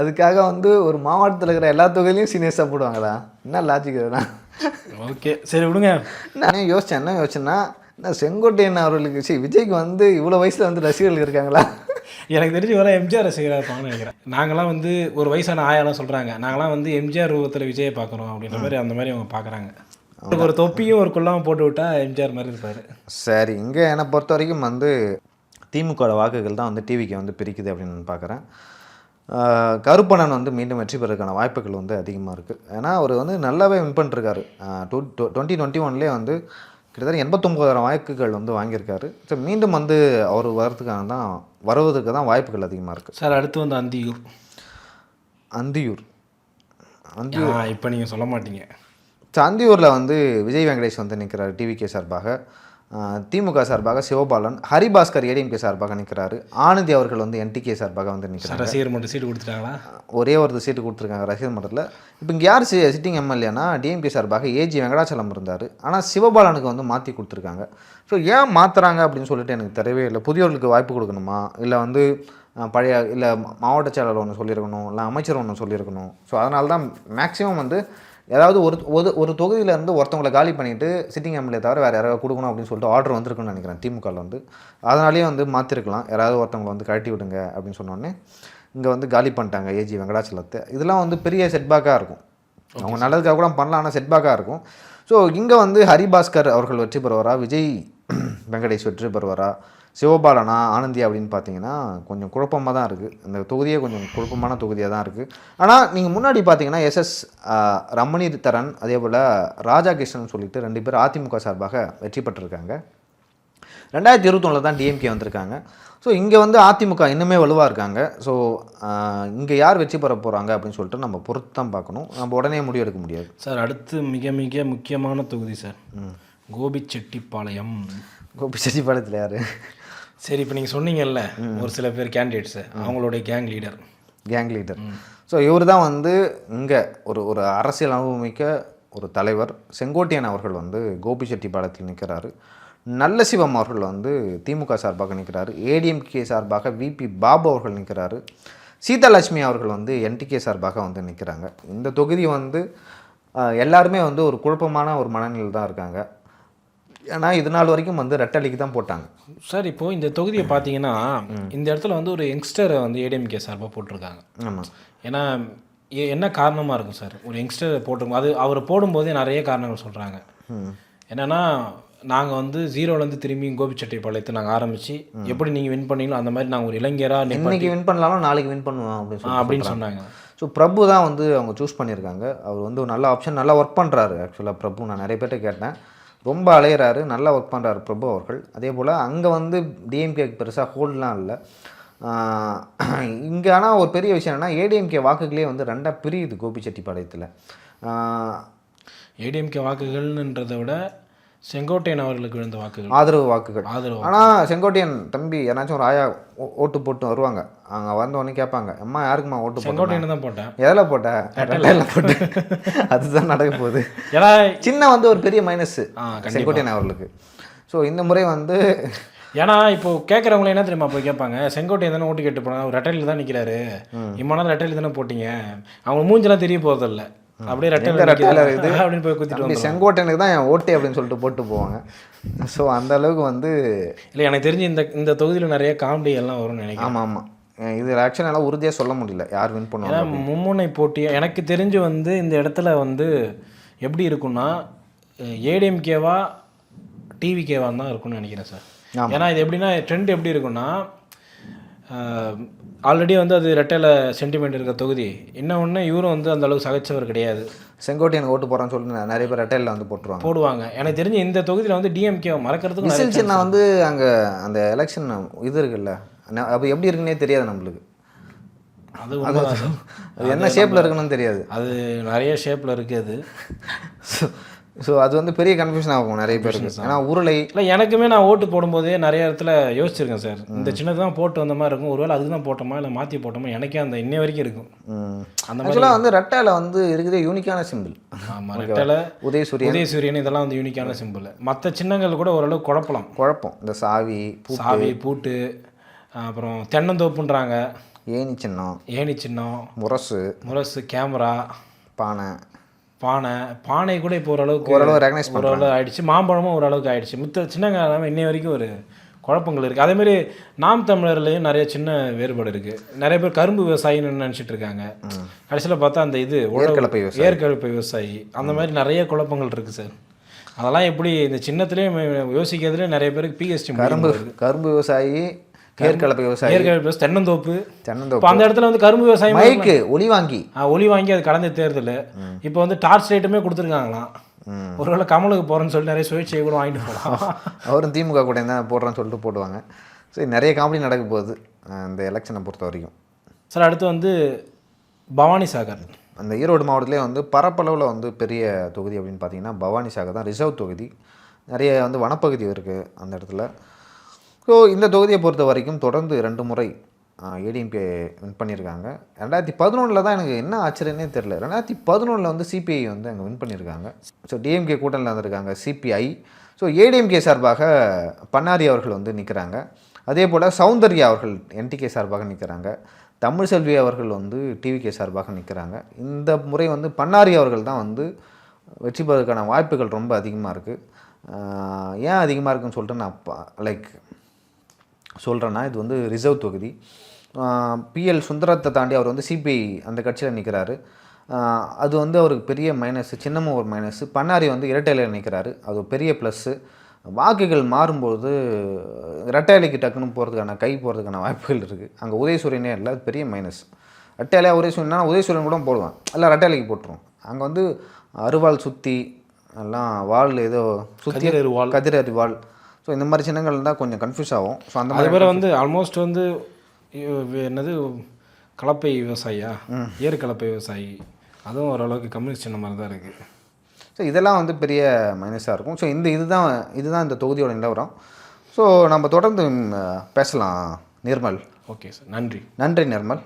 அதுக்காக வந்து ஒரு மாவட்டத்தில் இருக்கிற எல்லா தொகையிலையும் சீனியர்ஸாக போடுவாங்களா? என்ன லாஜிக் இதுதான்? ஓகே சரி விடுங்க. நான் யோசிச்சேன்னா செங்கோட்டையன் அவர்களுக்கு விஜய்க்கு வந்து இவ்வளோ வயசில் வந்து ரசிகர்கள் இருக்காங்களா? எனக்கு தெரிஞ்சு வர எம்ஜிஆர் ரசிகராக இருப்பாங்கன்னு நினைக்கிறேன். நாங்களாம் வந்து ஒரு வயசான ஆயாலாம் சொல்கிறாங்க, நாங்களாம் வந்து எம்ஜிஆர் ரூபத்தில் விஜயை பார்க்குறோம் அப்படின்ற மாதிரி அந்த மாதிரி அவங்க பார்க்குறாங்க. ஒரு தொப்பியும் ஒரு குள்ளாமல் போட்டு விட்டால் எம்ஜிஆர் மாதிரி இருப்பார். சரி, இங்கே என்னை பொறுத்த வரைக்கும் வந்து திமுக வாக்குகள் தான் வந்து டிவிக்கு வந்து பிரிக்குது அப்படின்னு நான் பார்க்குறேன். கருப்பண்ணன் வந்து மீண்டும் வெற்றி பெறதுக்கான வாய்ப்புகள் வந்து அதிகமாக இருக்குது. ஏன்னா அவர் வந்து நல்லாவே வின் பண்ணிருக்காரு. 2021 வந்து கிட்டத்தட்ட 89,000 வாக்குகள் வந்து வாங்கியிருக்காரு. ஸோ மீண்டும் வந்து அவர் வருவதற்கு தான் வாய்ப்புகள் அதிகமாக இருக்குது. சார் அடுத்து வந்து அந்தியூர் இப்போ நீங்கள் சொல்ல மாட்டீங்க. ஸோ அந்தியூரில் வந்து விஜய் வெங்கடேஷ் வந்து நிற்கிறார் டிவிகே சார்பாக. திமுக சார்பாக சிவபாலன், ஹரிபாஸ்கர் ஏடிஎம்கே சார்பாக நிற்கிறாரு. ஆனந்தி அவர்கள் வந்து என்டிகே சார்பாக வந்து நிற்கிறாங்க. ரசிகர் மன்றம் சீட்டு கொடுத்துட்டாங்களா? ஒரே ஒரு சீட்டு கொடுத்துருக்காங்க ரசிகர் மன்றத்தில். இப்போ இங்கே யார் சிட்டிங் எம்எல்ஏனா டிஎம்கே சார்பாக ஏஜி வெங்கடாச்சலம் இருந்தார். ஆனால் சிவபாலனுக்கு வந்து மாற்றி கொடுத்துருக்காங்க. ஸோ ஏன் மாற்றுறாங்க அப்படின்னு சொல்லிட்டு எனக்கு தெரியவே இல்லை. புதியவர்களுக்கு வாய்ப்பு கொடுக்கணுமா, இல்லை வந்து இல்லை மாவட்ட செயலாளர் ஒன்று சொல்லியிருக்கணும், இல்லை அமைச்சர் ஒன்று சொல்லியிருக்கணும். ஸோ அதனால தான் மேக்ஸிமம் வந்து ஏதாவது ஒரு தொகுதியிலேருந்து ஒருத்தவங்களை காலி பண்ணிவிட்டு சிட்டிங் எம்எல்ஏ தவிர வேறு யாராவது கொடுக்கணும் அப்படின்னு சொல்லிட்டு ஆர்டர் வந்திருக்குன்னு நினைக்கிறேன் திமுகவில் வந்து. அதனாலேயே வந்து மாற்றிருக்கலாம், யாராவது ஒருத்தவங்களை வந்து கழட்டி விடுங்க அப்படின்னு சொன்னோடனே இங்கே வந்து காலி பண்ணிட்டாங்க ஏஜி வெங்கடாச்சலத்தை. இதெல்லாம் வந்து பெரிய செட்பேக்காக இருக்கும். அவங்க நல்லதுக்காக கூட பண்ணலாம், ஆனால் செட்பேக்காக இருக்கும். ஸோ இங்கே வந்து ஹரிபாஸ்கர் அவர்கள் வெற்றி பெறுவாரா, விஜய் வெங்கடேஷ் வெற்றி பெறுவாரா, சிவபாலனா, ஆனந்தி அப்படின்னு பார்த்தீங்கன்னா கொஞ்சம் குழப்பமாக தான் இருக்குது. இந்த தொகுதியே கொஞ்சம் குழப்பமான தொகுதியாக தான் இருக்குது. ஆனால் நீங்கள் முன்னாடி பார்த்தீங்கன்னா எஸ்எஸ் ரமணிதரன் அதே போல் ராஜா கிருஷ்ணன் சொல்லிட்டு 2 பேர் அதிமுக சார்பாக வெற்றி பெற்றிருக்காங்க. 2021 தான் டிஎம்கே வந்திருக்காங்க. ஸோ இங்கே வந்து அதிமுக இன்னுமே வலுவாக இருக்காங்க. ஸோ இங்கே யார் வெற்றி பெற போகிறாங்க அப்படின்னு சொல்லிட்டு நம்ம பொறுத்து தான் பார்க்கணும். நம்ம உடனே முடிவு எடுக்க முடியாது. சார் அடுத்து மிக மிக முக்கியமான தொகுதி சார், கோபிச்செட்டிப்பாளையம். கோபிச்செட்டிப்பாளையத்தில் யார்? சரி, இப்போ நீங்கள் சொன்னீங்கல்ல ஒரு சில பேர் கேண்டிடேட்ஸு, அவங்களுடைய கேங் லீடர். ஸோ இவர் தான் வந்து இங்கே ஒரு அரசியல் அனுபவமிக்க ஒரு தலைவர். செங்கோட்டையன் அவர்கள் வந்து கோபிச்செட்டிப்பாளையத்தில் நிற்கிறாரு. நல்ல சிவம் அவர்கள் வந்து திமுக சார்பாக நிற்கிறாரு. ஏடிஎம்கே சார்பாக விபி பாபு அவர்கள் நிற்கிறாரு. சீதாலட்சுமி அவர்கள் வந்து என்டிகே சார்பாக வந்து நிற்கிறாங்க. இந்த தொகுதி வந்து எல்லாருமே வந்து ஒரு குழப்பமான ஒரு மனநிலையில் தான் இருக்காங்க. ஏன்னா இது நாள் வரைக்கும் வந்து ரெட்டலிக்கு தான் போட்டாங்க. சார் இப்போது இந்த தொகுதியை பார்த்தீங்கன்னா இந்த இடத்துல வந்து ஒரு யங்ஸ்டரை வந்து ஏடிஎம்கே சார்பாக போட்டிருக்காங்க. ஆமாம். ஏன்னா என்ன காரணமாக இருக்கும் சார் ஒரு யங்ஸ்டர் போட்டிருக்கோம்? அது அவர் போடும்போதே நிறைய காரணங்கள் சொல்கிறாங்க. என்னென்னா நாங்கள் வந்து ஜீரோலேருந்து திரும்பி கோபிச்செட்டிப்பாளையத்தை நாங்கள் ஆரம்பித்து எப்படி நீங்கள் வின் பண்ணீங்களோ அந்த மாதிரி நாங்கள் ஒரு இளைஞராக இன்னைக்கு வின் பண்ணலாலும் நாளைக்கு வின் பண்ணுவோம் அப்படின்னு சொன்னாங்க. ஸோ பிரபு தான் வந்து அவங்க சூஸ் பண்ணியிருக்காங்க. அவர் வந்து ஒரு நல்ல ஆப்ஷன், நல்லா ஒர்க் பண்ணுறாரு. ஆக்சுவலாக பிரபு நான் நிறைய பேர்ட்ட கேட்டேன், ரொம்ப அலையிறாரு, நல்லா ஒர்க் பண்ணுறாரு பிரபு அவர்கள். அதே போல் அங்கே வந்து டிஎம்கேக்கு பெருசாக ஹோல்ட்லாம் இல்லை. இங்கே ஆனால் ஒரு பெரிய விஷயம் என்னென்னா ஏடிஎம்கே வாக்குகளே வந்து ரெண்டாக பிரியுது கோபிச்செட்டிப்பாளையத்தில். ஏடிஎம்கே வாக்குகள்ன்றதை விட செங்கோட்டையன் அவர்களுக்கு விழுந்த வாக்குகள், ஆதரவு வாக்குகள். ஆதரவு. ஆனால் செங்கோட்டையன் தம்பி யாராச்சும் ஒரு ஆயா ஓட்டு போட்டு வருவாங்க, அங்கே வந்தோடனே கேட்பாங்க, அம்மா யாருக்குமா ஓட்டு போட்டேன்? செங்கோட்டையன் தான் போட்டேன். எதில் போட்டேன்? ரெட்டையில் போட்டேன். அதுதான் நடக்க போகுது. ஏன்னா சின்ன வந்து ஒரு பெரிய மைனஸ் செங்கோட்டையன் அவர்களுக்கு. ஸோ இந்த முறை வந்து ஏன்னா இப்போ கேட்குறவங்களே என்ன தெரியுமா போய் கேட்பாங்க, செங்கோட்டையன் தானே ஓட்டு கேட்டு போனாங்க, ஒரு ரெட்டையில் தான் நிற்கிறாரு, இம்மானாலும் ரெட்டையில் தானே போட்டீங்க, அவங்க மூஞ்செல்லாம் தெரிய போகிறதில்ல, அப்படியே ரெட்டையில் இது அப்படின்னு போய் குத்திட்டு செங்கோட்டையனுக்கு தான் என் ஓட்டே அப்படின்னு சொல்லிட்டு போட்டு போவாங்க. ஸோ அந்த அளவுக்கு வந்து இல்லை, எனக்கு தெரிஞ்சு இந்த தொகுதியில் நிறைய காமெடி எல்லாம் வரும்னு நினைக்கிறேன். ஆமாம் ஆமாம், இது ஆக்சுவலாக எல்லாம் உறுதியாக சொல்ல முடியல யார் வின் பண்ணுவாங்க. ஏன்னா மும்முனை போட்டியாக எனக்கு தெரிஞ்சு வந்து இந்த இடத்துல வந்து எப்படி இருக்குன்னா ஏடிஎம்கேவா டிவிகேவான்னு தான் இருக்கும்னு நினைக்கிறேன் சார். ஏன்னா இது எப்படின்னா ட்ரெண்ட் எப்படி இருக்குன்னா, ஆல்ரெடி வந்து அது ரெட்டையில் சென்டிமெண்ட் இருக்க தொகுதி, இன்னொன்று இவரும் வந்து அந்த அளவுக்கு சகைச்சவர் கிடையாது. செங்கோட்டையன் ஓட்டு போகிறான்னு சொல்லிட்டு நிறைய பேர் ரெட்டையில் வந்து போடுவாங்க. எனக்கு தெரிஞ்சு இந்த தொகுதியில் வந்து டிஎம்கே மறக்கிறதுக்கு சின்ன வந்து அங்கே அந்த எலெக்ஷன் இது இருக்குல்ல, அப்போ எப்படி இருக்குன்னே தெரியாது நம்மளுக்கு. அது என்ன ஷேப்பில் இருக்குன்னு தெரியாது, அது நிறைய ஷேப்பில் இருக்குது. ஸோ அது வந்து பெரிய கன்ஃபியூஷன் ஆகும் நிறைய பேருக்கு. ஏன்னா உருளை இல்லை, எனக்குமே நான் ஓட்டு போடும்போதே நிறைய இடத்துல யோசிச்சிருக்கேன் சார், இந்த சின்னது தான் போட்டு வந்த மாதிரி இருக்கும், ஒருவேளை அதுக்கு தான் போட்டோமா இல்லை மாற்றி போட்டோமா, எனக்கே அந்த இன்னை வரைக்கும் இருக்கும். அந்த மாதிரி வந்து ரெட்டையில் வந்து இருக்குதே யூனிக்கான சிம்பிள். ஆமாம், ரெட்டையில் உதயசூரியன் இதெல்லாம் வந்து யூனிக்கான சிம்பிள். மற்ற சின்னங்கள் கூட ஓரளவு குழப்பம். இந்த சாவி பூட்டு, அப்புறம் தென்னந்தோப்புன்றாங்க, ஏணி சின்னம், முரசு, கேமரா, பானை கூட இப்போ ஓரளவுக்கு ரெகனைஸ் ஓரளவு ஆயிடுச்சு. மாம்பழமும் ஓரளவுக்கு ஆயிடுச்சு. மித்த சின்னங்க இன்னை வரைக்கும் ஒரு குழப்பங்கள் இருக்குது. அதேமாதிரி நாம் தமிழர்லேயும் நிறைய சின்ன வேறுபாடு இருக்குது. நிறைய பேர் கரும்பு விவசாயின்னு நினச்சிட்டு இருக்காங்க, கடைசியில் பார்த்தா அந்த இது ஏற்கலப்பை விவசாயி, அந்த மாதிரி நிறைய குழப்பங்கள் இருக்குது சார். அதெல்லாம் எப்படி இந்த சின்னத்துலேயும் யோசிக்கிறதுலேயே நிறைய பேருக்கு பிஹெச்டி. கரும்பு விவசாயி, ஏற்கலப்பை விவசாயி, தென்னந்தோப்பு. அந்த இடத்துல வந்து கரும்பு விவசாயம் ஒளி வாங்கி அது கடந்த தேர்தல் இப்போ வந்து டார்ச் லைட்டுமே கொடுத்துருக்காங்களாம். ஒருவேளை கமலுக்கு போகிறேன்னு சொல்லி நிறைய சுயேட்சையை கூட வாங்கிட்டு போகலாம். அவரும் திமுக கூட தான் போடுறான்னு சொல்லிட்டு போடுவாங்க. ஸோ நிறைய காமெடி நடக்க போகுது இந்த எலெக்ஷனை பொறுத்த வரைக்கும். சார் அடுத்து வந்து பவானி சாகர், அந்த ஈரோடு மாவட்டத்திலே வந்து பரப்பளவில் வந்து பெரிய தொகுதி அப்படின்னு பார்த்தீங்கன்னா பவானி சாகர் தான் ரிசர்வ் தொகுதி. நிறைய வந்து வனப்பகுதி இருக்குது அந்த இடத்துல. ஸோ இந்த தொகுதியை பொறுத்த வரைக்கும் தொடர்ந்து 2 முறை ஏடிஎம்கே வின் பண்ணியிருக்காங்க. 2011 தான் எனக்கு என்ன ஆச்சரியனே தெரில, 2011 வந்து சிபிஐ வந்து அங்கே வின் பண்ணியிருக்காங்க. ஸோ டிஎம்கே கூட்டணியில் வந்திருக்காங்க சிபிஐ. ஸோ ஏடிஎம்கே சார்பாக பன்னாரி அவர்கள் வந்து நிற்கிறாங்க. அதே போல் சௌந்தர்யா அவர்கள் என்டிகே சார்பாக நிற்கிறாங்க. தமிழ்செல்வி அவர்கள் வந்து டிவிகே சார்பாக நிற்கிறாங்க. இந்த முறை வந்து பன்னாரி அவர்கள் தான் வந்து வெற்றி பெறுவதற்கான வாய்ப்புகள் ரொம்ப அதிகமாக இருக்குது. ஏன் அதிகமாக இருக்குன்னு சொல்லிட்டு நான் சொல்கிறேன்னா, இது வந்து ரிசர்வ் தொகுதி. பிஎல் சுந்தரத்தை தாண்டி அவர் வந்து சிபிஐ அந்த கட்சியில் நிற்கிறாரு. அது வந்து அவருக்கு பெரிய மைனஸ், சின்னமும் ஒரு மைனஸ். பன்னாரி வந்து இரட்டையில நிற்கிறாரு, அது ஒரு பெரிய ப்ளஸ்ஸு. வாக்குகள் மாறும்போது இரட்டையிலைக்கு டக்குன்னு போகிறதுக்கான வாய்ப்புகள் இருக்குது. அங்கே உதயசூரியனே இல்லை, அது பெரிய மைனஸ். ரெட்டையிலையாக உதயசூரியன் கூட போடுவான், எல்லாம் ரெட்டையிலைக்கு போட்டுருவோம். அங்கே வந்து அருவாள் சுற்றி எல்லாம் வால் ஏதோ சுற்றி கதிரறிவாள். ஸோ இந்த மாதிரி சின்னங்கள் தான் கொஞ்சம் கன்ஃபியூஸ் ஆகும். ஸோ அந்த மாதிரி பேர் வந்து ஆல்மோஸ்ட் வந்து என்னது கலப்பை விவசாயியா, ஏற்கலப்பை விவசாயி, அதுவும் ஓரளவுக்கு கம்யூனிஸ்ட் சின்ன மாதிரி தான் இருக்குது. ஸோ இதெல்லாம் வந்து பெரிய மைனஸாக இருக்கும். ஸோ இதுதான் இந்த தொகுதியோட நிலவரம். ஸோ நம்ம தொடர்ந்து பேசலாம் நிர்மல். ஓகே சார், நன்றி நிர்மல்.